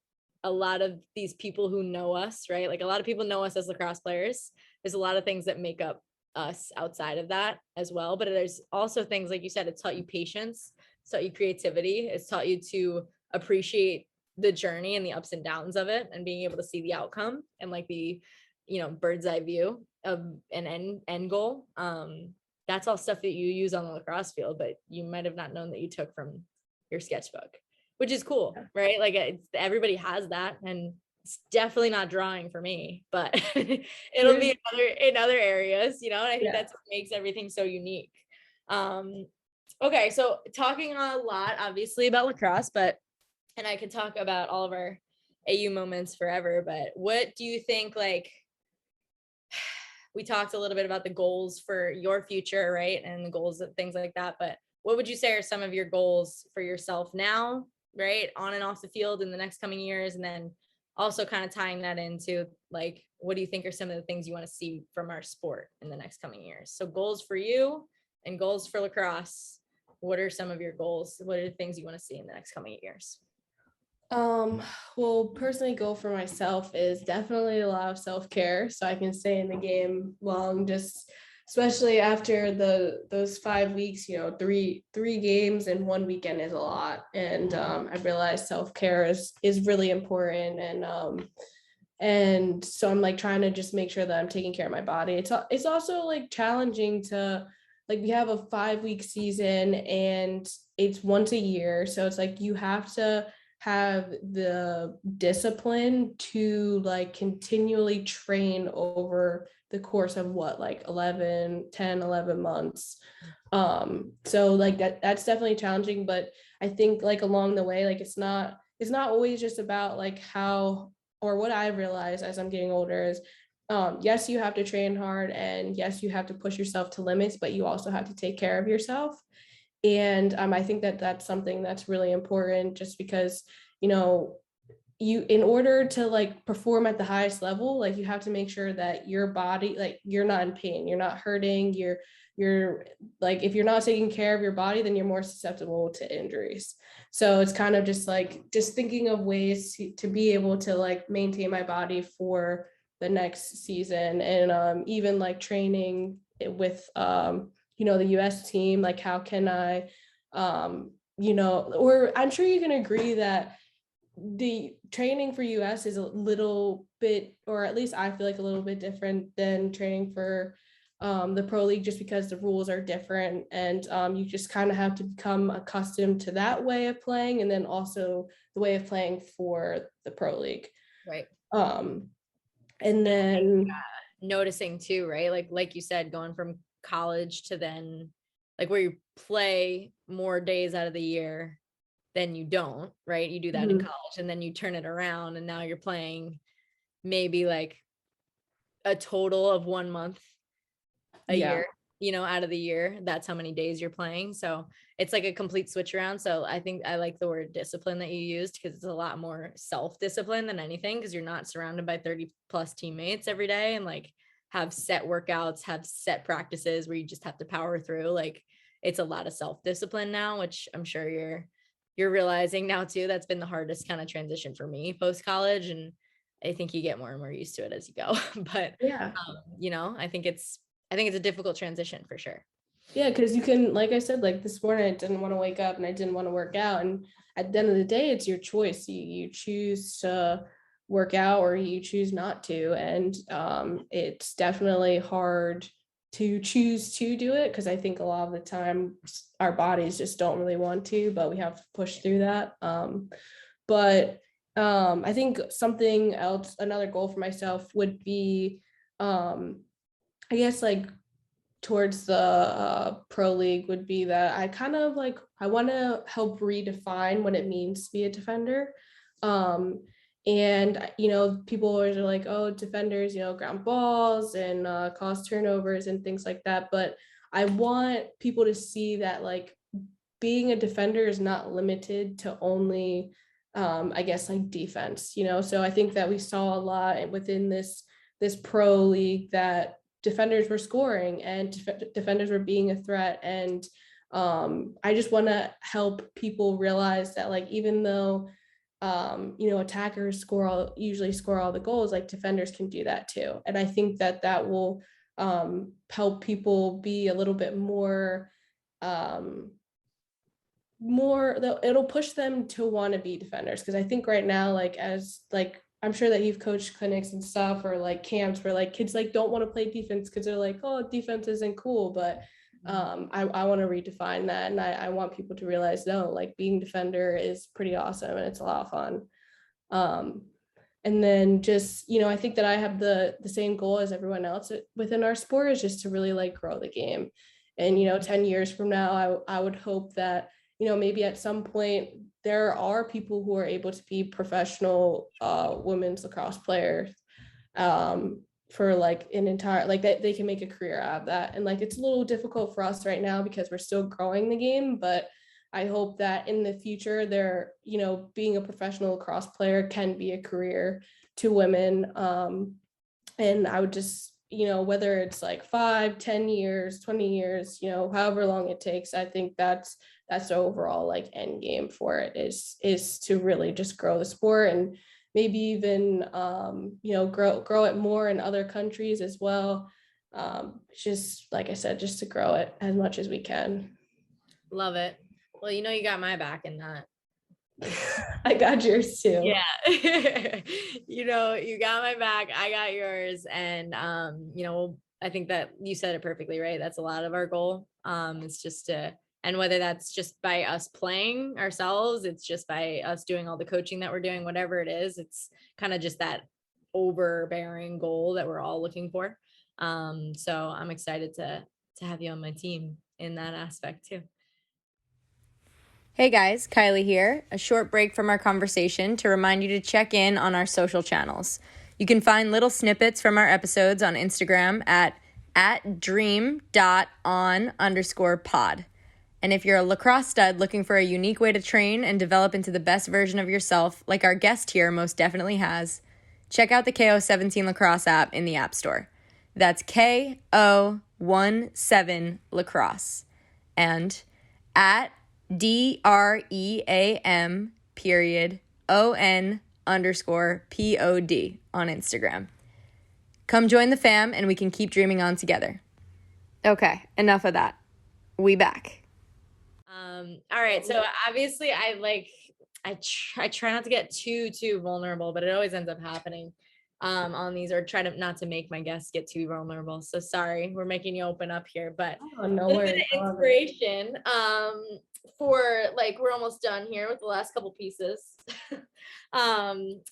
a lot of these people who know us, right? Like a lot of people know us as lacrosse players. There's a lot of things that make up us outside of that as well. But there's also things, like you said, it's taught you patience, it's taught you creativity, it's taught you to appreciate the journey and the ups and downs of it, and being able to see the outcome and like the bird's eye view of an end goal. That's all stuff that you use on the lacrosse field, but you might have not known that you took from your sketchbook, which is cool, right? Like everybody has that, and it's definitely not drawing for me, but it'll be in other areas, and I think that's what makes everything so unique. Okay, so talking a lot obviously about lacrosse, and I could talk about all of our AU moments forever, but what do you think, like, we talked a little bit about the goals for your future, right? And the goals of things like that, but what would you say are some of your goals for yourself now, right? On and off the field in the next coming years. And then also kind of tying that into like, what do you think are some of the things you want to see from our sport in the next coming years? So goals for you and goals for lacrosse. What are some of your goals? What are the things you want to see in the next coming years? Well, personally, goal for myself is definitely a lot of self-care so I can stay in the game long, just especially after those 5 weeks, 3 games in 1 weekend is a lot. And I realized self-care is really important. And so I'm like trying to just make sure that I'm taking care of my body. It's also like challenging to like we have a 5-week season and it's once a year. So it's like you have to have the discipline to like continually train over the course of what, like 11 months. So like that's definitely challenging, but I think like along the way, like it's not always just about like how, or what I realized as I'm getting older is, yes, you have to train hard and yes, you have to push yourself to limits, but you also have to take care of yourself. And I think that that's something that's really important, just because, you know, you, in order to like perform at the highest level, like you have to make sure that your body, like you're not in pain, you're not hurting, you're like, if you're not taking care of your body, then you're more susceptible to injuries. So it's kind of just like just thinking of ways to be able to like maintain my body for the next season. And even like training with the US team, like how can I or I'm sure you can agree that the training for US is a little bit, or at least I feel like a little bit different than training for the pro league, just because the rules are different, and you just kind of have to become accustomed to that way of playing, and then also the way of playing for the pro league. Right. And then noticing too, right? Like you said, going from college to then like where you play more days out of the year than you don't, right? You do that in college and then you turn it around and now you're playing maybe like a total of 1 month a year, out of the year. That's how many days you're playing. So it's like a complete switch around. So I think I like the word discipline that you used, because it's a lot more self-discipline than anything, because you're not surrounded by 30 plus teammates every day and like have set workouts, have set practices where you just have to power through. Like it's a lot of self-discipline now, which I'm sure you're realizing now too. That's been the hardest kind of transition for me post college, and I think you get more and more used to it as you go. But I think it's a difficult transition for sure. Yeah, because you can, like I said, like this morning I didn't want to wake up and I didn't want to work out, and at the end of the day it's your choice. You choose to work out or you choose not to, and it's definitely hard to choose to do it, because I think a lot of the time our bodies just don't really want to, but we have to push through that. But I think something else, another goal for myself would be, I guess like towards the pro league, would be that I kind of like, I want to help redefine what it means to be a defender. And people always are like, oh, defenders, ground balls and cause turnovers and things like that, but I want people to see that like being a defender is not limited to only I guess like defense. So I think that we saw a lot within this pro league that defenders were scoring and defenders were being a threat. And I just want to help people realize that like, even though attackers usually score all the goals, like defenders can do that too. And I think that will help people be a little bit more it'll push them to want to be defenders. Because I think right now, like, as like, I'm sure that you've coached clinics and stuff, or like camps where like kids like don't want to play defense because they're like, oh, defense isn't cool. But I want to redefine that, and I want people to realize, no, like being defender is pretty awesome and it's a lot of fun. And then just, I think that I have the same goal as everyone else within our sport, is just to really like grow the game. And 10 years from now, I would hope that maybe at some point there are people who are able to be professional women's lacrosse players for like an entire, like that they can make a career out of that. And like, it's a little difficult for us right now because we're still growing the game, but I hope that in the future there, being a professional lacrosse player can be a career to women. And I would just, whether it's like 5, 10 years, 20 years, however long it takes, I think that's the overall like end game for it, is to really just grow the sport, and maybe even grow it more in other countries as well. Just like I said, just to grow it as much as we can. Love it. Well, you got my back in that. I got yours too. Yeah. You got my back, I got yours, and I think that you said it perfectly, right? That's a lot of our goal. It's just to, and whether that's just by us playing ourselves, it's just by us doing all the coaching that we're doing, whatever it is, it's kind of just that overbearing goal that we're all looking for. So I'm excited to have you on my team in that aspect too. Hey guys, Kylie here. A short break from our conversation to remind you to check in on our social channels. You can find little snippets from our episodes on Instagram at dream.on_pod. And if you're a lacrosse stud looking for a unique way to train and develop into the best version of yourself, like our guest here most definitely has, check out the KO17 Lacrosse app in the App Store. That's KO17 Lacrosse. And at DREAM_ON_POD on Instagram. Come join the fam and we can keep dreaming on together. Okay, enough of that. We back. All right. So obviously I try not to get too vulnerable, but it always ends up happening on these, or try to not to make my guests get too vulnerable. So sorry, we're making you open up here, but No worries. Inspiration for like, we're almost done here with the last couple pieces. And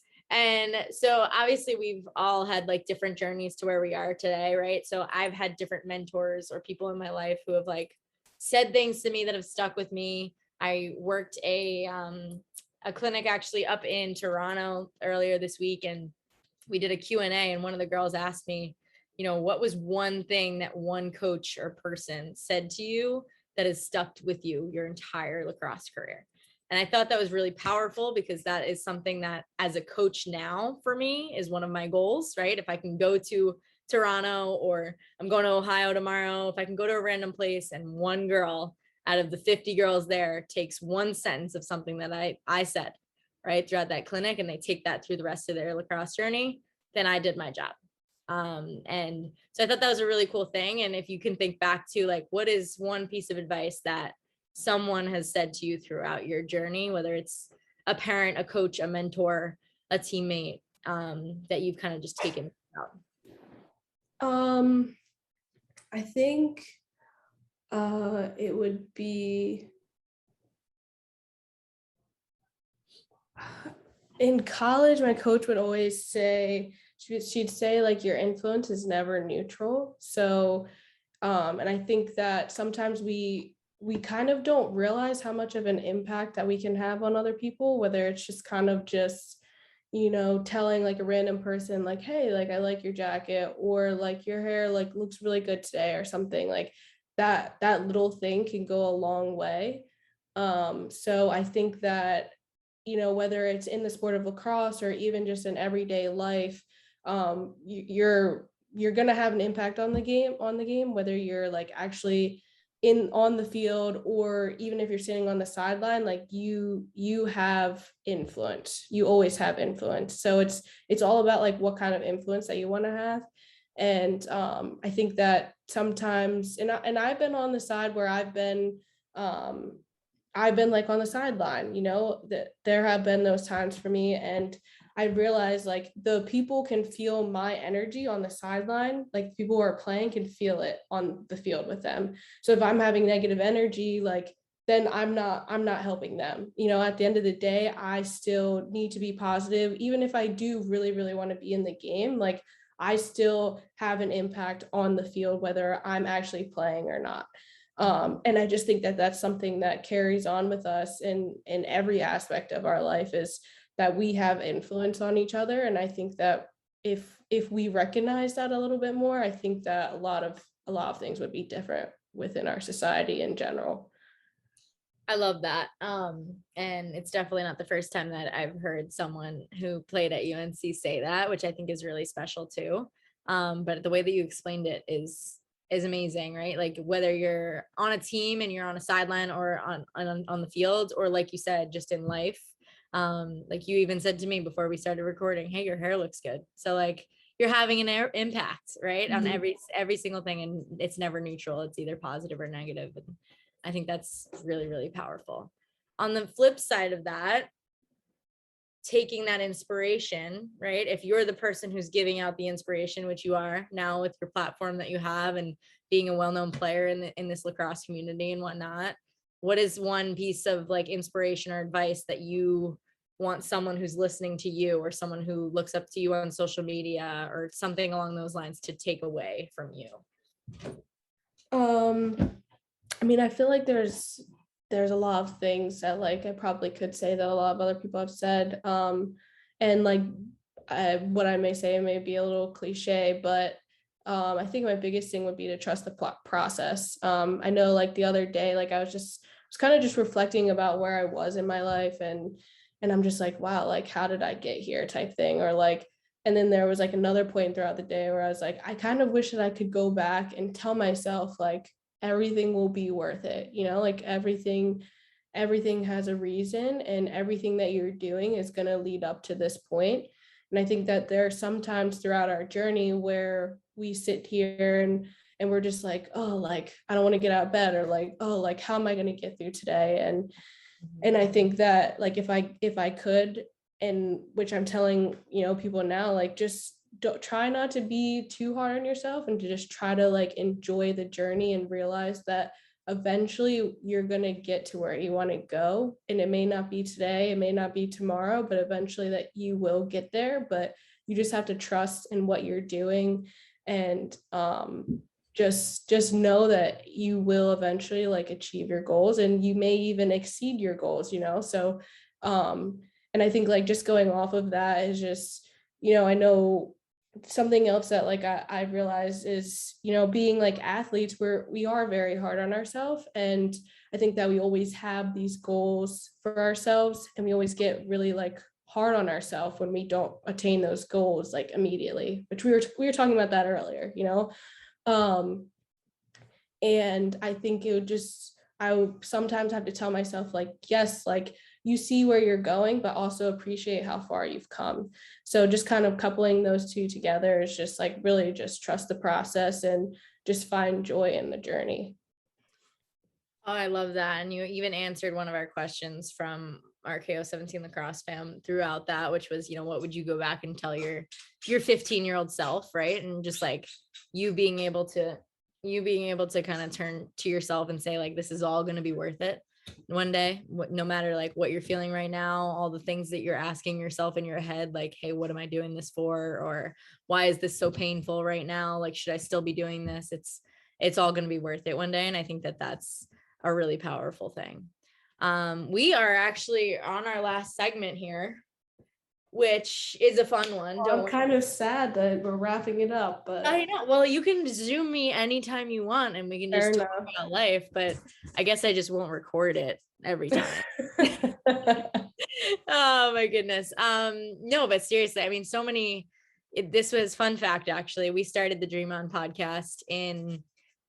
so obviously we've all had like different journeys to where we are today, right? So I've had different mentors or people in my life who have like said things to me that have stuck with me. I worked a clinic actually up in Toronto earlier this week, and we did a Q&A, and one of the girls asked me, you know, what was one thing that one coach or person said to you that has stuck with you your entire lacrosse career? And I thought that was really powerful, because that is something that as a coach now for me is one of my goals, right? If I can go to Toronto, or I'm going to Ohio tomorrow, if I can go to a random place and one girl out of the 50 girls there takes one sentence of something that I said, right, throughout that clinic, and they take that through the rest of their lacrosse journey, then I did my job. And so I thought that was a really cool thing. And if you can think back to like, what is one piece of advice that someone has said to you throughout your journey, whether it's a parent, a coach, a mentor, a teammate, that you've kind of just taken out? I think it would be in college. My coach would always say, she'd say like, your influence is never neutral. So and I think that sometimes we kind of don't realize how much of an impact that we can have on other people, whether it's just kind of just, you know, telling like a random person like, hey, like I like your jacket, or like your hair like looks really good today, or something like that. That little thing can go a long way. So I think that, you know, whether it's in the sport of lacrosse or even just in everyday life, you're going to have an impact on the game, whether you're like actually on the field, or even if you're sitting on the sideline, like you have influence. You always have influence. So it's all about like what kind of influence that you want to have. And I think that sometimes, and I've been on the side where I've been like on the sideline, you know, that there have been those times for me. And I realized like the people can feel my energy on the sideline, like people who are playing can feel it on the field with them. So if I'm having negative energy, like then I'm not helping them. You know, at the end of the day, I still need to be positive. Even if I do really, really want to be in the game, like I still have an impact on the field, whether I'm actually playing or not. And I just think that that's something that carries on with us in every aspect of our life, is that we have influence on each other. And I think that if we recognize that a little bit more, I think that a lot of things would be different within our society in general. I love that. And it's definitely not the first time that I've heard someone who played at UNC say that, which I think is really special too. But the way that you explained it is amazing, right? Like whether you're on a team and you're on a sideline, or on the field, or like you said, just in life. Like you even said to me before we started recording, hey, your hair looks good. So like you're having an impact, right? On every single thing. And it's never neutral. It's either positive or negative. And I think that's really, really powerful. On the flip side of that, taking that inspiration, right? If you're the person who's giving out the inspiration, which you are now with your platform that you have and being a well-known player in this lacrosse community and whatnot, what is one piece of like inspiration or advice that you want someone who's listening to you or someone who looks up to you on social media or something along those lines to take away from you? I mean, I feel like there's a lot of things that like I probably could say that a lot of other people have said. And like what I may say may be a little cliche, but I think my biggest thing would be to trust the process. I know like the other day, like I was kind of just reflecting about where I was in my life, and I'm just like, wow, like how did I get here type thing, or like, and then there was like another point throughout the day where I was like, I kind of wish that I could go back and tell myself like everything will be worth it, you know, like everything has a reason, and everything that you're doing is going to lead up to this point. And I think that there are some times throughout our journey where we sit here and we're just like, oh, like I don't want to get out of bed, or like, oh, like how am I going to get through today? And I think that like if I could, and which I'm telling, you know, people now, like just don't try not to be too hard on yourself, and to just try to like enjoy the journey and realize that eventually you're going to get to where you want to go. And it may not be today, it may not be tomorrow, but eventually that you will get there. But you just have to trust in what you're doing, and just know that you will eventually like achieve your goals, and you may even exceed your goals, you know. So and I think like just going off of that is just, you know, I know something else that like I realized is, you know, being like athletes, we are very hard on ourselves. And I think that we always have these goals for ourselves, and we always get really like hard on ourselves when we don't attain those goals like immediately, which we were talking about that earlier, you know. And I think I would sometimes have to tell myself like, yes, like you see where you're going, but also appreciate how far you've come. So just kind of coupling those two together is just like really just trust the process and just find joy in the journey. Oh, I love that. And you even answered one of our questions from our KO17 Lacrosse fam throughout that, which was, you know, what would you go back and tell your 15-year-old self, right? And just like you being able to kind of turn to yourself and say like, this is all going to be worth it one day, no matter like what you're feeling right now, all the things that you're asking yourself in your head, like, hey, what am I doing this for? Or why is this so painful right now? Like, should I still be doing this? It's all going to be worth it one day. And I think that that's a really powerful thing. We are actually on our last segment here, which is a fun one. I'm kind of sad that we're wrapping it up, but I know. Well, you can Zoom me anytime you want and we can just talk about life, but I guess I just won't record it every time. Oh my goodness. No, but seriously, I mean, this was fun fact, actually. We started the Dream On podcast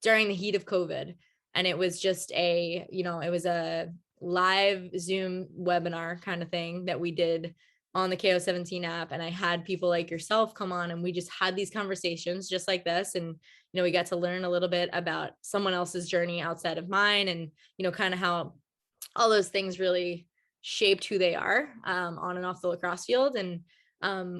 during the heat of COVID, and it was just it was a live Zoom webinar kind of thing that we did on the KO17 app. And I had people like yourself come on, and we just had these conversations just like this. And, you know, we got to learn a little bit about someone else's journey outside of mine, and, you know, kind of how all those things really shaped who they are on and off the lacrosse field. And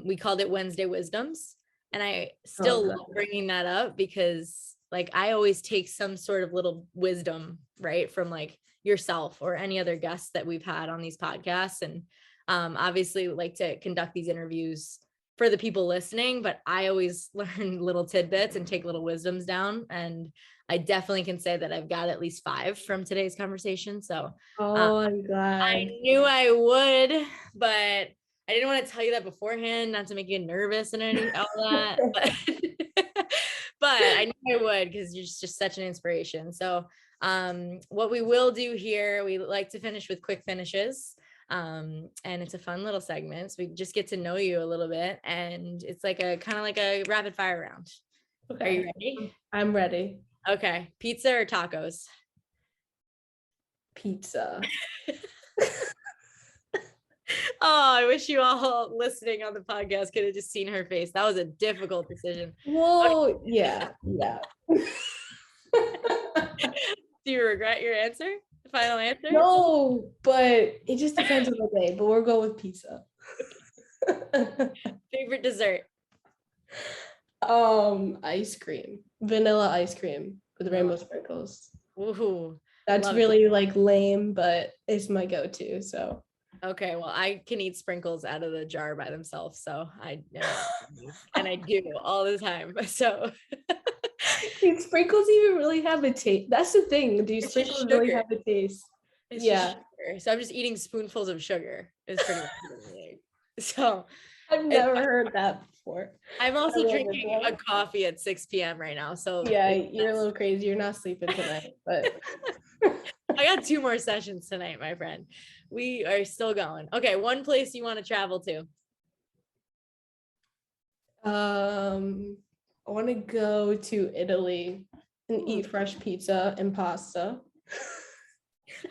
we called it Wednesday Wisdoms. And I still love bringing that up because like I always take some sort of little wisdom, right, from like yourself or any other guests that we've had on these podcasts. And obviously like to conduct these interviews for the people listening, but I always learn little tidbits and take little wisdoms down. And I definitely can say that I've got at least 5 from today's conversation. So I'm glad. I knew I would, but I didn't want to tell you that beforehand, not to make you nervous and all that. But I knew I would because you're just such an inspiration. So what we will do here, we like to finish with quick finishes. And it's a fun little segment. So we just get to know you a little bit, and it's like kind of like a rapid fire round. Okay. Are you ready? I'm ready. Okay. Pizza or tacos? Pizza. Oh, I wish you all listening on the podcast could have just seen her face. That was a difficult decision. Whoa, okay. Yeah. Do you regret your answer? The final answer? No, but it just depends on the day, but we'll go with pizza. Favorite dessert? Ice cream, vanilla ice cream with rainbow sprinkles. Ooh, That's really like lame, but it's my go-to. So okay, well, I can eat sprinkles out of the jar by themselves, so I and I do all the time. So do sprinkles even really have a taste? That's the thing. Do sprinkles really have a taste? It's yeah. sugar. So I'm just eating spoonfuls of sugar. Is pretty much so. I've never heard that before. I'm also drinking a coffee at 6 p.m. right now. So yeah, you're a little crazy. You're not sleeping tonight, but I got 2 more sessions tonight, my friend. We are still going. Okay, one place you want to travel to? I want to go to Italy and eat fresh pizza and pasta.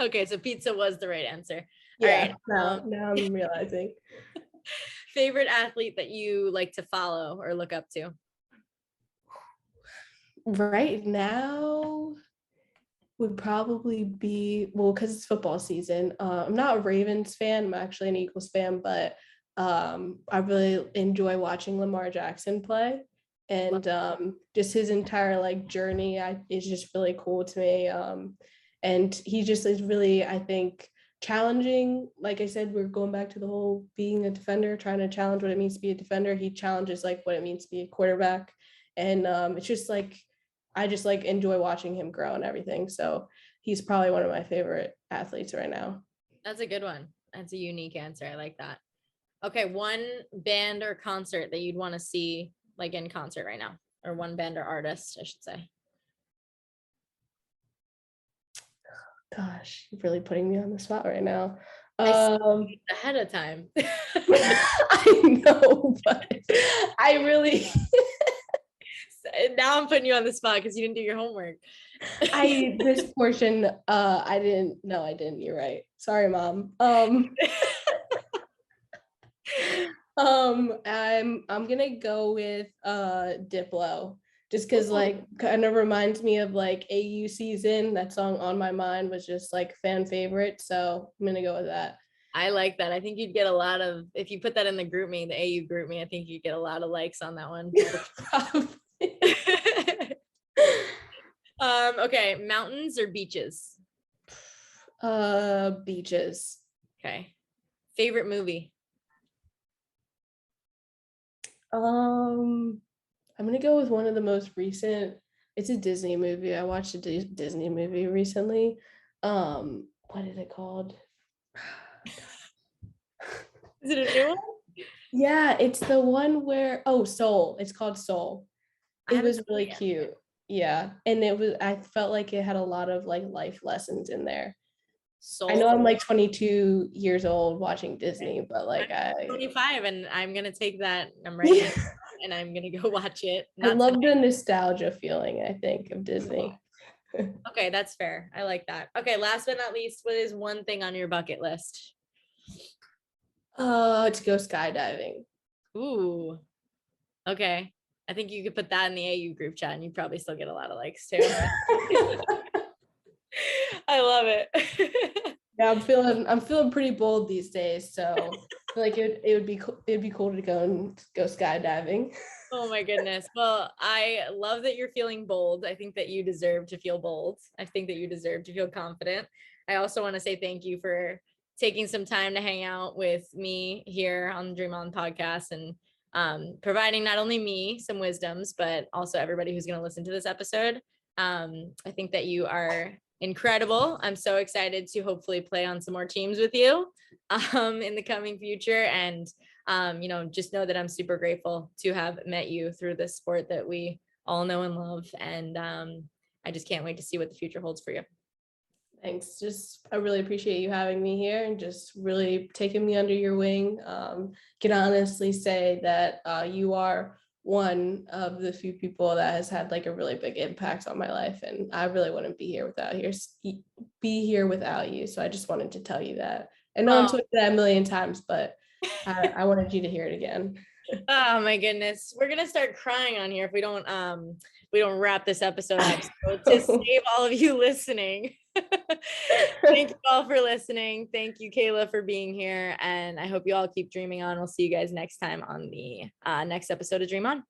Okay, so pizza was the right answer. Yeah, all right. Now I'm realizing. Favorite athlete that you like to follow or look up to? Right now would probably be, well, because it's football season. I'm not a Ravens fan. I'm actually an Eagles fan, but I really enjoy watching Lamar Jackson play. And just his entire like journey is just really cool to me. And he just is really, I think, challenging. Like I said, we're going back to the whole being a defender, trying to challenge what it means to be a defender. He challenges like what it means to be a quarterback. And it's just like, I just like enjoy watching him grow and everything. So he's probably one of my favorite athletes right now. That's a good one. That's a unique answer. I like that. Okay, one band or concert that you'd want to see like in concert right now, or one band or artist, I should say. Gosh, you're really putting me on the spot right now. Ahead of time. I know, but I really now I'm putting you on the spot because you didn't do your homework. This portion, I didn't. No, I didn't. You're right. Sorry, Mom. I'm gonna go with Diplo, just because like kind of reminds me of like AU season. That song On My Mind was just like fan favorite, so I'm gonna go with that. I like that. I think you'd get a lot of, if you put that in the group me, the AU group me, I think you'd get a lot of likes on that one. Okay, mountains or beaches? Beaches. Okay. Favorite movie? I'm gonna go with one of the most recent. It's a Disney movie. I watched a Disney movie recently. What is it called? Is it a new one? Yeah, it's the one where Soul. It's called Soul. It was really cute. Yeah, and I felt like it had a lot of like life lessons in there. Soul. I know I'm like 22 years old watching Disney, but like I'm 25 and I'm gonna take that. I'm ready and I'm gonna go watch it. I love the nostalgia feeling, I think, of Disney. Okay, that's fair. I like that. Okay, last but not least, what is one thing on your bucket list? To go skydiving. Ooh. Okay. I think you could put that in the AU group chat and you probably still get a lot of likes too. I love it. Yeah, I'm feeling pretty bold these days, so like it would be cool to go skydiving. Oh my goodness. Well, I love that you're feeling bold. I think that you deserve to feel bold. I think that you deserve to feel confident. I also want to say thank you for taking some time to hang out with me here on the Dream On podcast and providing not only me some wisdoms, but also everybody who's going to listen to this episode. I think that you are incredible. I'm so excited to hopefully play on some more teams with you in the coming future. And, just know that I'm super grateful to have met you through this sport that we all know and love. And I just can't wait to see what the future holds for you. Thanks. I really appreciate you having me here and just really taking me under your wing. Can honestly say that you are one of the few people that has had like a really big impact on my life, and I really wouldn't be here without you. So I just wanted to tell you that. I know I'm told that a million times, but I wanted you to hear it again. Oh my goodness, we're gonna start crying on here if we don't wrap this episode up. So to save all of you listening, Thank you all for listening. Thank you, Kayla, for being here. And I hope you all keep dreaming on. We'll see you guys next time on the next episode of Dream On.